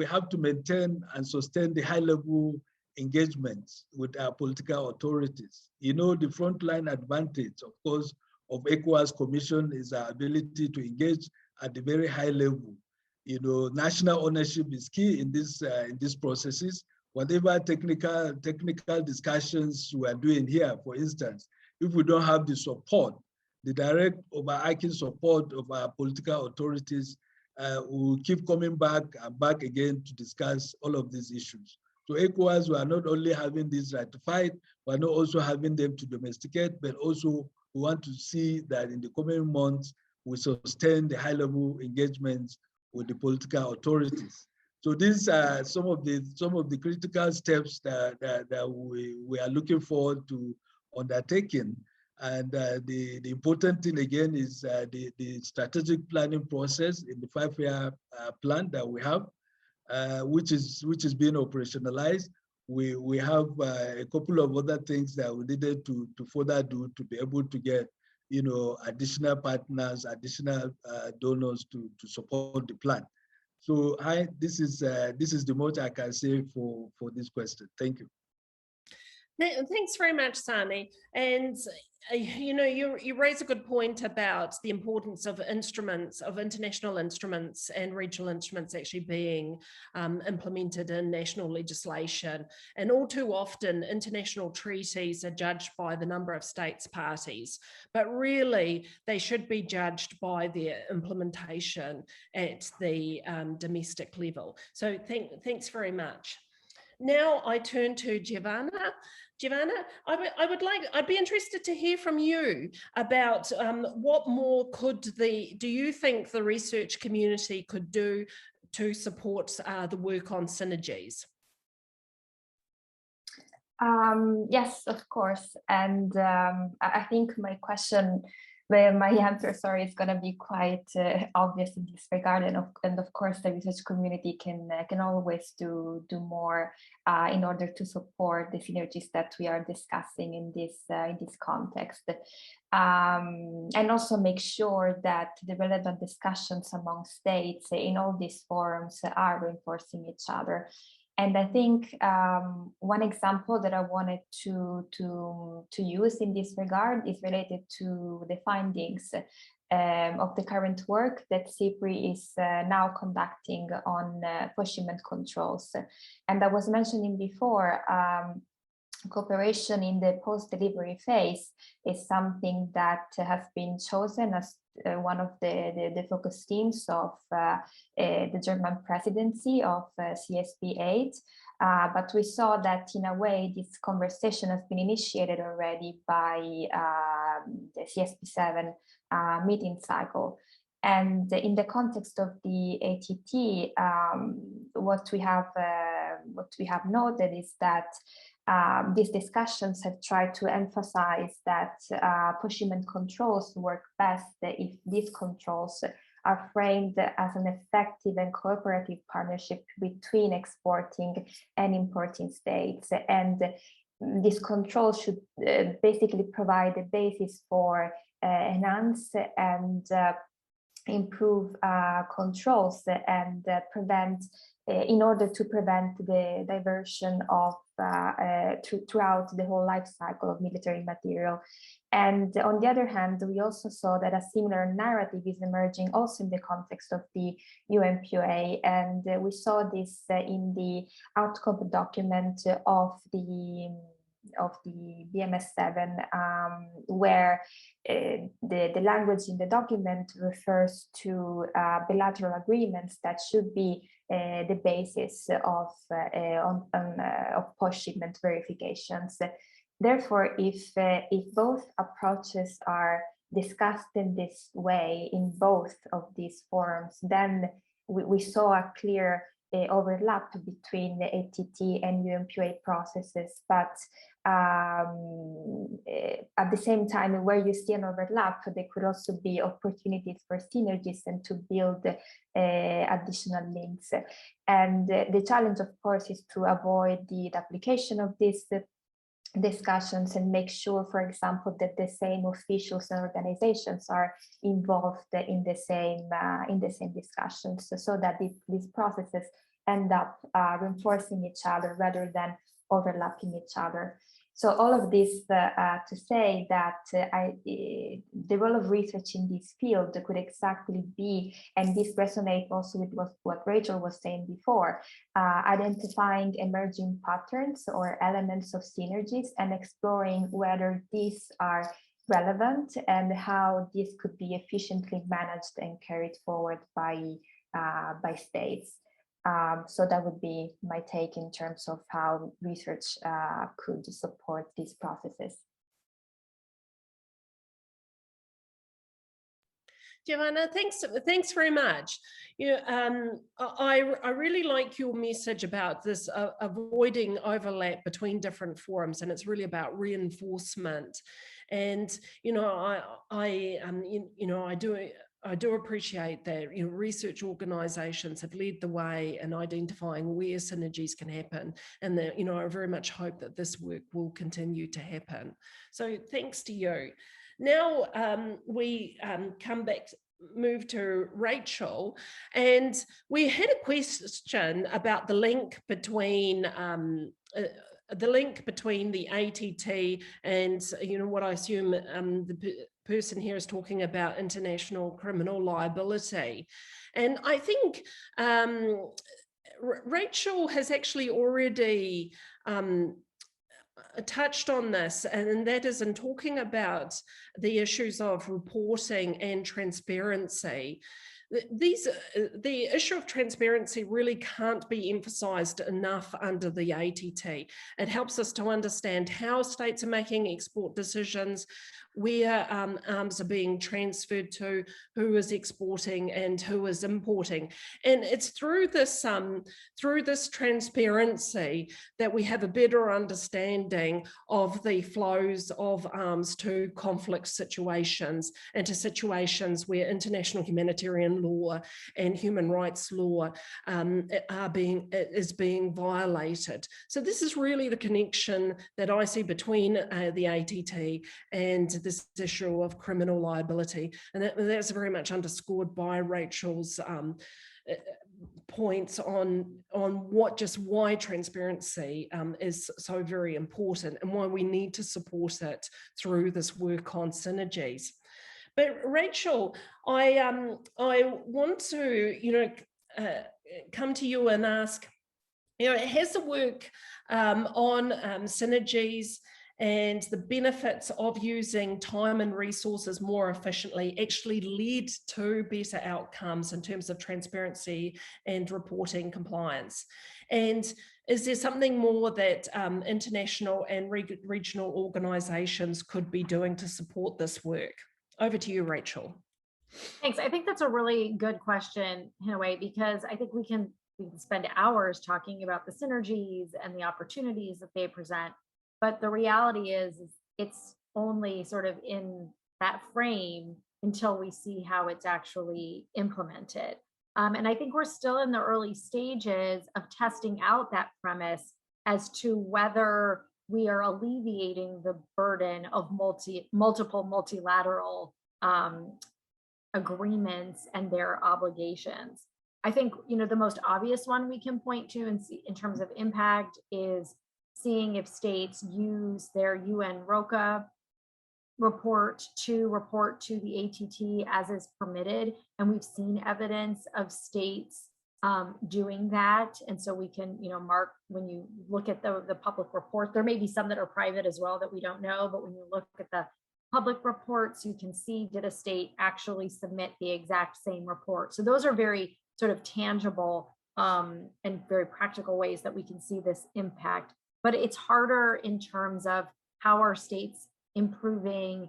have to maintain and sustain the high-level engagements with our political authorities. The frontline advantage, of course, of ECOWAS Commission is our ability to engage at the very high level. National ownership is key in these processes. Whatever technical discussions we are doing here, for instance, if we don't have the support, the direct overarching support of our political authorities, we'll keep coming back and back again to discuss all of these issues. So ECOWAS, we are not only having these ratified, we are not also having them to domesticate, but also we want to see that in the coming months, we sustain the high-level engagements with the political authorities. So these are some of the critical steps that we are looking forward to undertaking. And the important thing again is the strategic planning process in the 5-year plan that we have, which is being operationalized. We have a couple of other things that we needed to further do to be able to get additional partners, additional donors to support the plan. So this is the most I can say for this question. Thank you. Thanks very much, Sani. And you raise a good point about the importance of instruments, of international instruments and regional instruments actually being implemented in national legislation. And all too often, international treaties are judged by the number of states parties, but really they should be judged by their implementation at the domestic level. So thanks very much. Now I turn to Giovanna. Giovanna, I'd be interested to hear from you about what more do you think the research community could do to support the work on synergies? Yes, of course. And I think my question But my answer, sorry, is going to be quite obvious in this regard, and of course, the research community can always do more in order to support the synergies that we are discussing in this context, and also make sure that the relevant discussions among states in all these forums are reinforcing each other. And I think one example that I wanted to use in this regard is related to the findings of the current work that CIPRI is now conducting on apportionment controls. And I was mentioning before, cooperation in the post-delivery phase is something that has been chosen as one of the focus themes of the German presidency of CSP8. But we saw that in a way, this conversation has been initiated already by the CSP7 meeting cycle. And in the context of the ATT, what we have noted is that these discussions have tried to emphasize that apportionment controls work best if these controls are framed as an effective and cooperative partnership between exporting and importing states. And this control should basically provide a basis for enhance and improve controls and prevent, in order to prevent the diversion of throughout the whole life cycle of military material. And on the other hand, we also saw that a similar narrative is emerging also in the context of the UNPOA, and we saw this in the outcome document of the BMS7, where the language in the document refers to bilateral agreements that should be the basis of post-shipment verifications. Therefore, if both approaches are discussed in this way in both of these forums, then we saw a clear overlap between the ATT and UNPOA processes, but at the same time, where you see an overlap, there could also be opportunities for synergies and to build additional links. And the challenge, of course, is to avoid the duplication of these discussions and make sure, for example, that the same officials and organizations are involved in the same discussions, so that these processes end up reinforcing each other rather than overlapping each other. So all of this to say that the role of research in this field could exactly be, and this resonates also with what Rachel was saying before, identifying emerging patterns or elements of synergies and exploring whether these are relevant and how this could be efficiently managed and carried forward by states. So that would be my take in terms of how research could support these processes. Giovanna, thanks very much. I really like your message about this avoiding overlap between different forums, and it's really about reinforcement. And I do appreciate that research organisations have led the way in identifying where synergies can happen, and that I very much hope that this work will continue to happen. So thanks to you. Now we move to Rachel, and we had a question about the link between the ATT and what I assume the person here is talking about international criminal liability. And I think Rachel has actually already touched on this, and that is in talking about the issues of reporting and transparency. the issue of transparency really can't be emphasised enough under the ATT. It helps us to understand how states are making export decisions, where arms are being transferred to, who is exporting and who is importing. And it's through this transparency that we have a better understanding of the flows of arms to conflict situations and to situations where international humanitarian law and human rights law is being violated. So this is really the connection that I see between the ATT and this issue of criminal liability, and that's very much underscored by Rachel's points on why transparency is so very important and why we need to support it through this work on synergies. But Rachel, I want to come to you and ask, has the work on synergies and the benefits of using time and resources more efficiently actually led to better outcomes in terms of transparency and reporting compliance? And is there something more that international and regional organisations could be doing to support this work? Over to you, Rachel. Thanks. I think that's a really good question in a way, because I think we can spend hours talking about the synergies and the opportunities that they present. But the reality is it's only sort of in that frame until we see how it's actually implemented. And I think we're still in the early stages of testing out that premise as to whether we are alleviating the burden of multiple multilateral agreements and their obligations. I think, the most obvious one we can point to in terms of impact is seeing if states use their UN ROCA report to the ATT as is permitted. And we've seen evidence of states doing that. And so we can, mark, when you look at the public report, there may be some that are private as well that we don't know, but when you look at the public reports, you can see, did a state actually submit the exact same report? So those are very sort of tangible and very practical ways that we can see this impact. But it's harder in terms of how are states improving,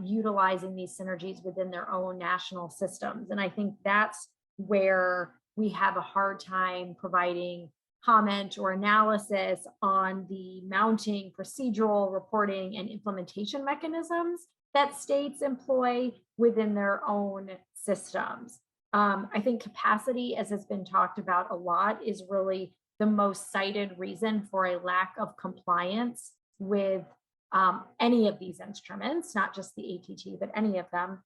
utilizing these synergies within their own national systems. And I think that's where we have a hard time providing comment or analysis on the mounting procedural reporting and implementation mechanisms that states employ within their own systems. I think capacity, as has been talked about a lot, is really the most cited reason for a lack of compliance with any of these instruments, not just the ATT, but any of them.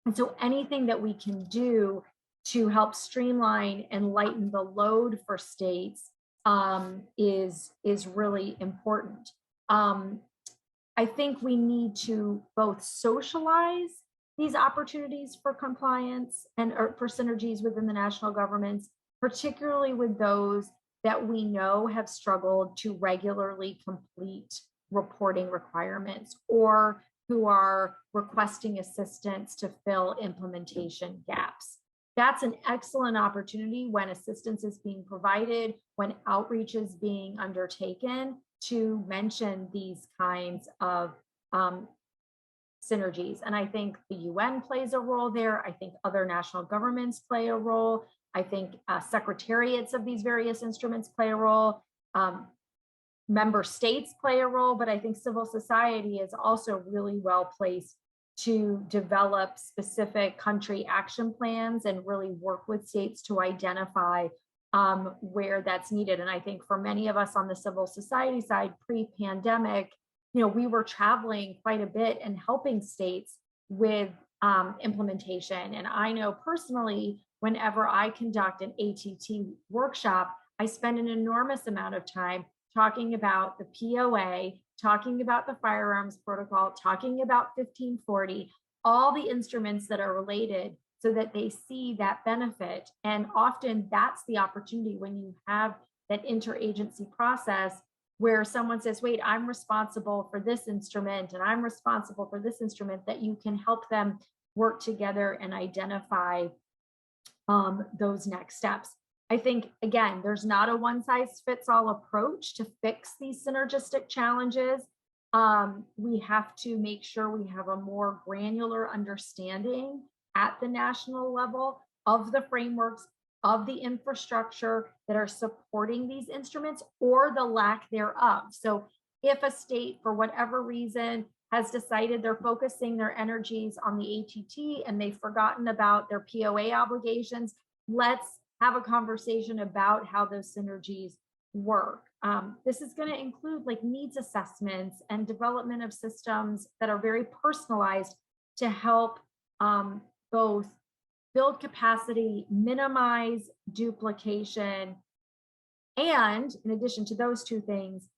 And so anything that we can do to help streamline and lighten the load for states is really important. I think we need to both socialize these opportunities for compliance and for synergies within the national governments, particularly with those that we know have struggled to regularly complete reporting requirements or who are requesting assistance to fill implementation gaps. That's an excellent opportunity when assistance is being provided, when outreach is being undertaken, to mention these kinds of synergies. And I think the UN plays a role there. I think other national governments play a role. I think secretariats of these various instruments play a role. Member states play a role, but I think civil society is also really well placed to develop specific country action plans and really work with states to identify where that's needed. And I think for many of us on the civil society side, pre-pandemic, we were traveling quite a bit and helping states with implementation. And I know personally, whenever I conduct an ATT workshop, I spend an enormous amount of time talking about the POA, talking about the firearms protocol, talking about 1540, all the instruments that are related so that they see that benefit. And often that's the opportunity when you have that interagency process where someone says, wait, I'm responsible for this instrument and I'm responsible for this instrument, that you can help them work together and identify those next steps. I think, again, there's not a one-size-fits-all approach to fix these synergistic challenges. We have to make sure we have a more granular understanding at the national level of the frameworks, of the infrastructure that are supporting these instruments or the lack thereof. So if a state, for whatever reason, has decided they're focusing their energies on the ATT and they've forgotten about their POA obligations, let's have a conversation about how those synergies work. This is going to include like needs assessments and development of systems that are very personalized to help both build capacity, minimize duplication, and in addition to those two things,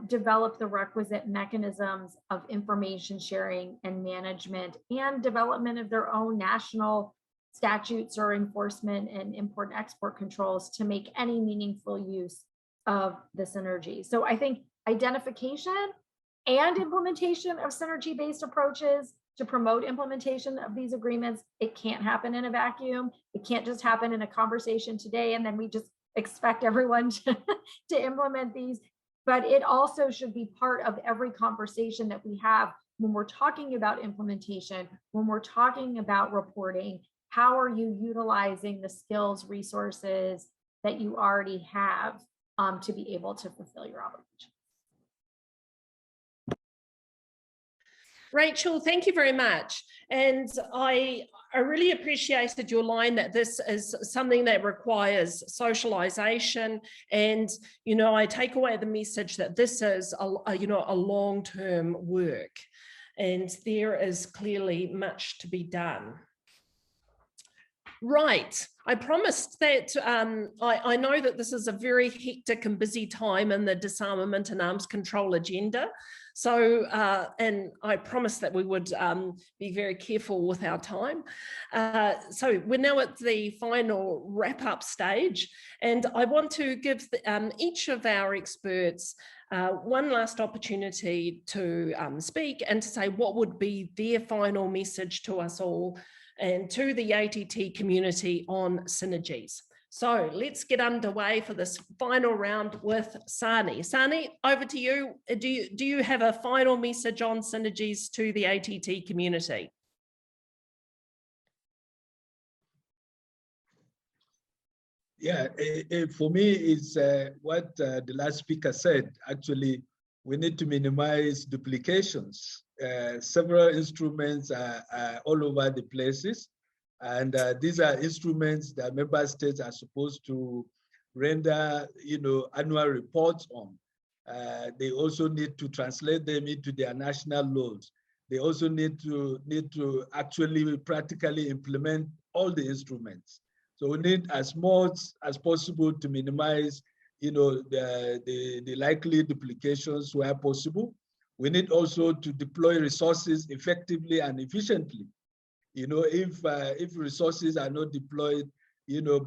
develop the requisite mechanisms of information sharing and management and development of their own national statutes or enforcement and import and export controls to make any meaningful use of the synergy. So I think identification and implementation of synergy-based approaches to promote implementation of these agreements, it can't happen in a vacuum. It can't just happen in a conversation today and then we just expect everyone to implement these. But it also should be part of every conversation that we have when we're talking about implementation, when we're talking about reporting. How are you utilizing the skills, resources that you already have to be able to fulfill your obligation? Rachel, thank you very much. And I really appreciated your line that this is something that requires socialization. And, you know, I take away the message that this is a long-term work, and there is clearly much to be done. Right. I promised that I know that this is a very hectic and busy time in the disarmament and arms control agenda. So, and I promised that we would be very careful with our time. So we're now at the final wrap-up stage, and I want to give each of our experts one last opportunity to speak and to say what would be their final message to us all and to the ATT community on synergies. So let's get underway for this final round with Sani. Sani, over to you. Do you have a final message on synergies to the ATT community? Yeah, for me, it's what the last speaker said. Actually, we need to minimize duplications. Several instruments are all over the places. And these are instruments that member states are supposed to render, annual reports on. They also need to translate them into their national laws. They also need to actually practically implement all the instruments. So we need as much as possible to minimize, the likely duplications where possible. We need also to deploy resources effectively and efficiently. If resources are not deployed,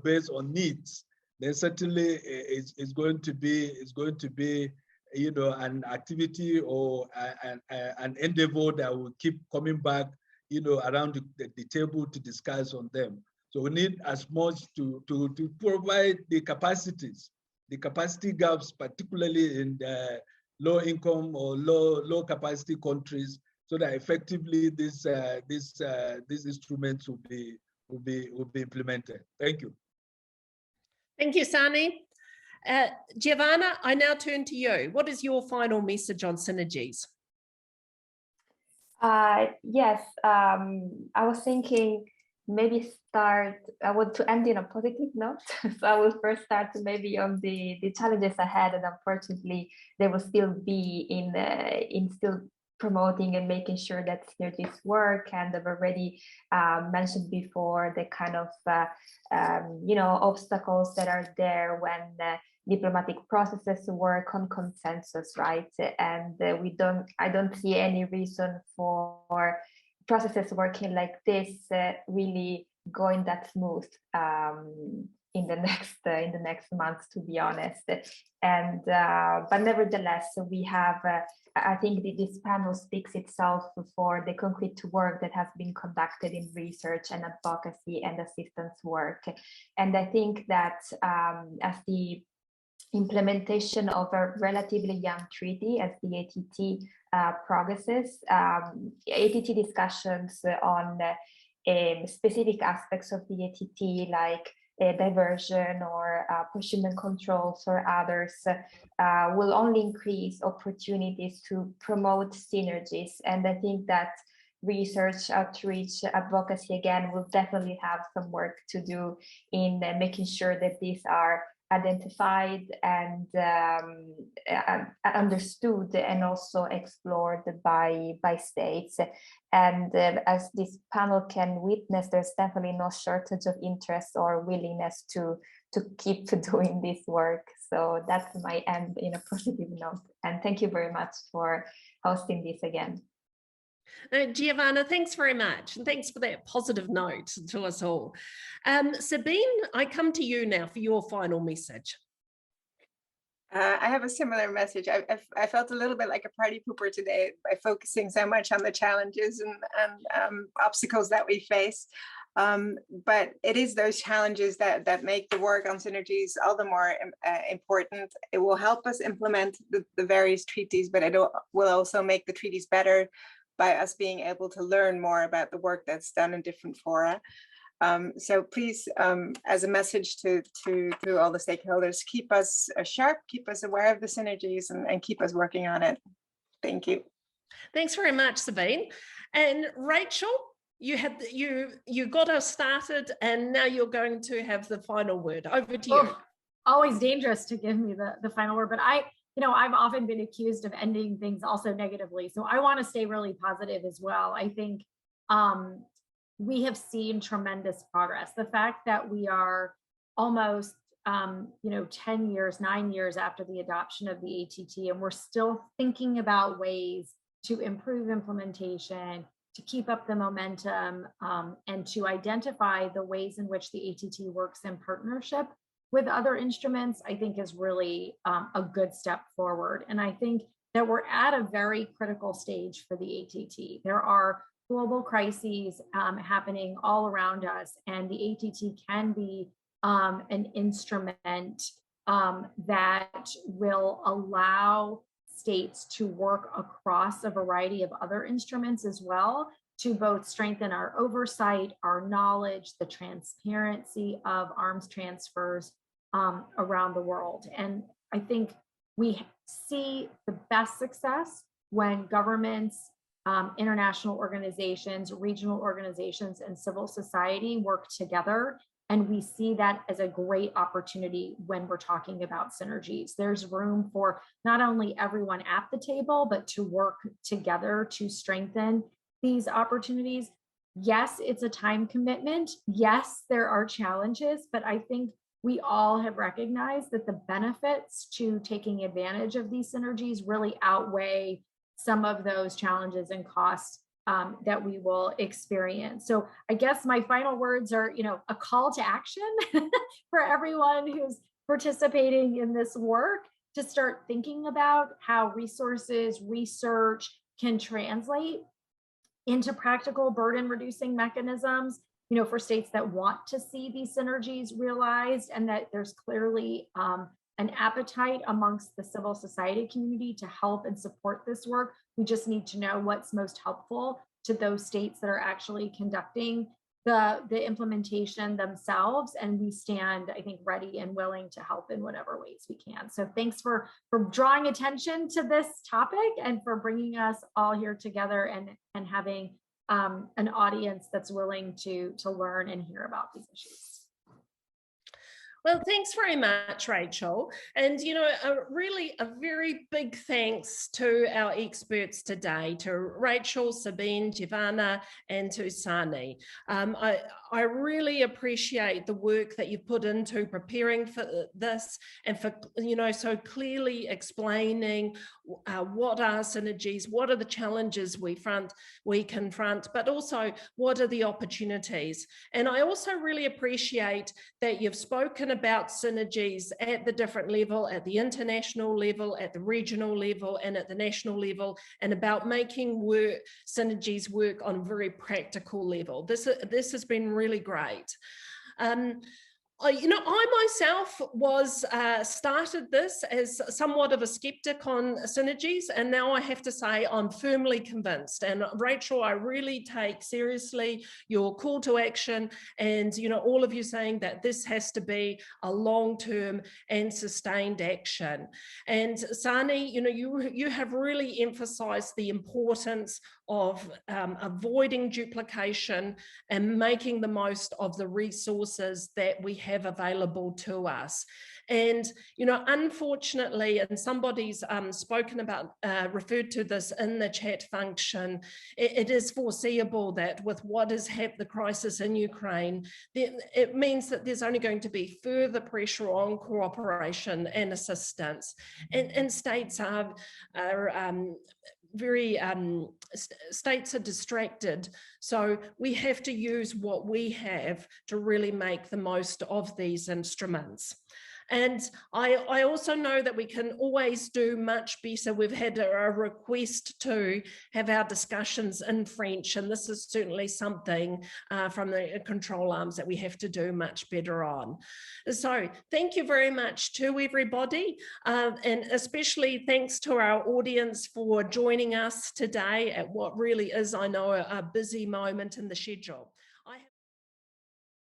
based on needs, then certainly it's going to be an activity or an endeavor that will keep coming back, around the table to discuss on them. So we need as much to provide the capacities, the capacity gaps, particularly in the low income or low capacity countries, so that effectively these instruments will be implemented. Thank you. Thank you, Sani. Giovanna, I now turn to you. What is your final message on synergies? Yes, I was thinking maybe I want to end in a positive note. So I will first start maybe on the challenges ahead, and unfortunately they will still be in still promoting and making sure that synergies work. And I've already mentioned before the kind of obstacles that are there when diplomatic processes work on consensus, right? And I don't see any reason for processes working like this really going that smooth. in the next months, to be honest. And but nevertheless, we have. I think this panel speaks itself for the concrete work that has been conducted in research and advocacy and assistance work. And I think that as the implementation of a relatively young treaty, as the ATT progresses, ATT discussions on specific aspects of the ATT, like diversion or apportionment controls or others, will only increase opportunities to promote synergies. And I think that research, outreach, advocacy, again, will definitely have some work to do in making sure that these are identified and understood and also explored by states. And as this panel can witness, there's definitely no shortage of interest or willingness to keep doing this work. So that's my end in a positive note. And thank you very much for hosting this again. Giovanna, thanks very much. And thanks for that positive note to us all. Sabine, I come to you now for your final message. I have a similar message. I felt a little bit like a party pooper today by focusing so much on the challenges and obstacles that we face. But it is those challenges that make the work on synergies all the more important. It will help us implement the various treaties, but it will also make the treaties better by us being able to learn more about the work that's done in different fora. So please, as a message to all the stakeholders, keep us sharp, keep us aware of the synergies, and keep us working on it. Thank you. Thanks very much, Sabine. And Rachel, you got us started, and now you're going to have the final word. Over to you. Always dangerous to give me the final word, but I've often been accused of ending things also negatively. So I want to stay really positive as well. I think we have seen tremendous progress. The fact that we are almost 10 years, 9 years after the adoption of the ATT, and we're still thinking about ways to improve implementation, to keep up the momentum, and to identify the ways in which the ATT works in partnership with other instruments, I think is really a good step forward. And I think that we're at a very critical stage for the ATT. There are global crises happening all around us, and the ATT can be an instrument that will allow states to work across a variety of other instruments as well, to both strengthen our oversight, our knowledge, the transparency of arms transfers around the world. And I think we see the best success when governments, international organizations, regional organizations, and civil society work together. And we see that as a great opportunity when we're talking about synergies. There's room for not only everyone at the table, but to work together to strengthen these opportunities. Yes, it's a time commitment. Yes, there are challenges, but I think we all have recognized that the benefits to taking advantage of these synergies really outweigh some of those challenges and costs that we will experience. So I guess my final words are, a call to action for everyone who's participating in this work to start thinking about how resources, research can translate into practical burden reducing mechanisms, for states that want to see these synergies realized, and that there's clearly an appetite amongst the civil society community to help and support this work. We just need to know what's most helpful to those states that are actually conducting the implementation themselves. And we stand, I think, ready and willing to help in whatever ways we can. So thanks for drawing attention to this topic and for bringing us all here together and having an audience that's willing to learn and hear about these issues. Well, thanks very much, Rachel. And, you know, really a very big thanks to our experts today, to Rachel, Sabine, Giovanna, and to Sani. I really appreciate the work that you've put into preparing for this and for, you know, so clearly explaining what are synergies, what are the challenges we confront, but also what are the opportunities. And I also really appreciate that you've spoken about synergies at the different level, at the international level, at the regional level, and at the national level, and about making synergies work on a very practical level. This has been really great. You know, I myself was started this as somewhat of a skeptic on synergies, and now I have to say I'm firmly convinced. And Rachel, I really take seriously your call to action, and you know, all of you saying that this has to be a long-term and sustained action. And Sani, you know, you have really emphasized the importance of avoiding duplication and making the most of the resources that we have available to us. And, you know, unfortunately, and somebody's spoken about, referred to this in the chat function, it is foreseeable that with what has happened, the crisis in Ukraine, it means that there's only going to be further pressure on cooperation and assistance. And states are states are distracted. So we have to use what we have to really make the most of these instruments. And I also know that we can always do much better. We've had a request to have our discussions in French, and this is certainly something from the control arms that we have to do much better on. So thank you very much to everybody, and especially thanks to our audience for joining us today at what really is, I know, a busy moment in the schedule.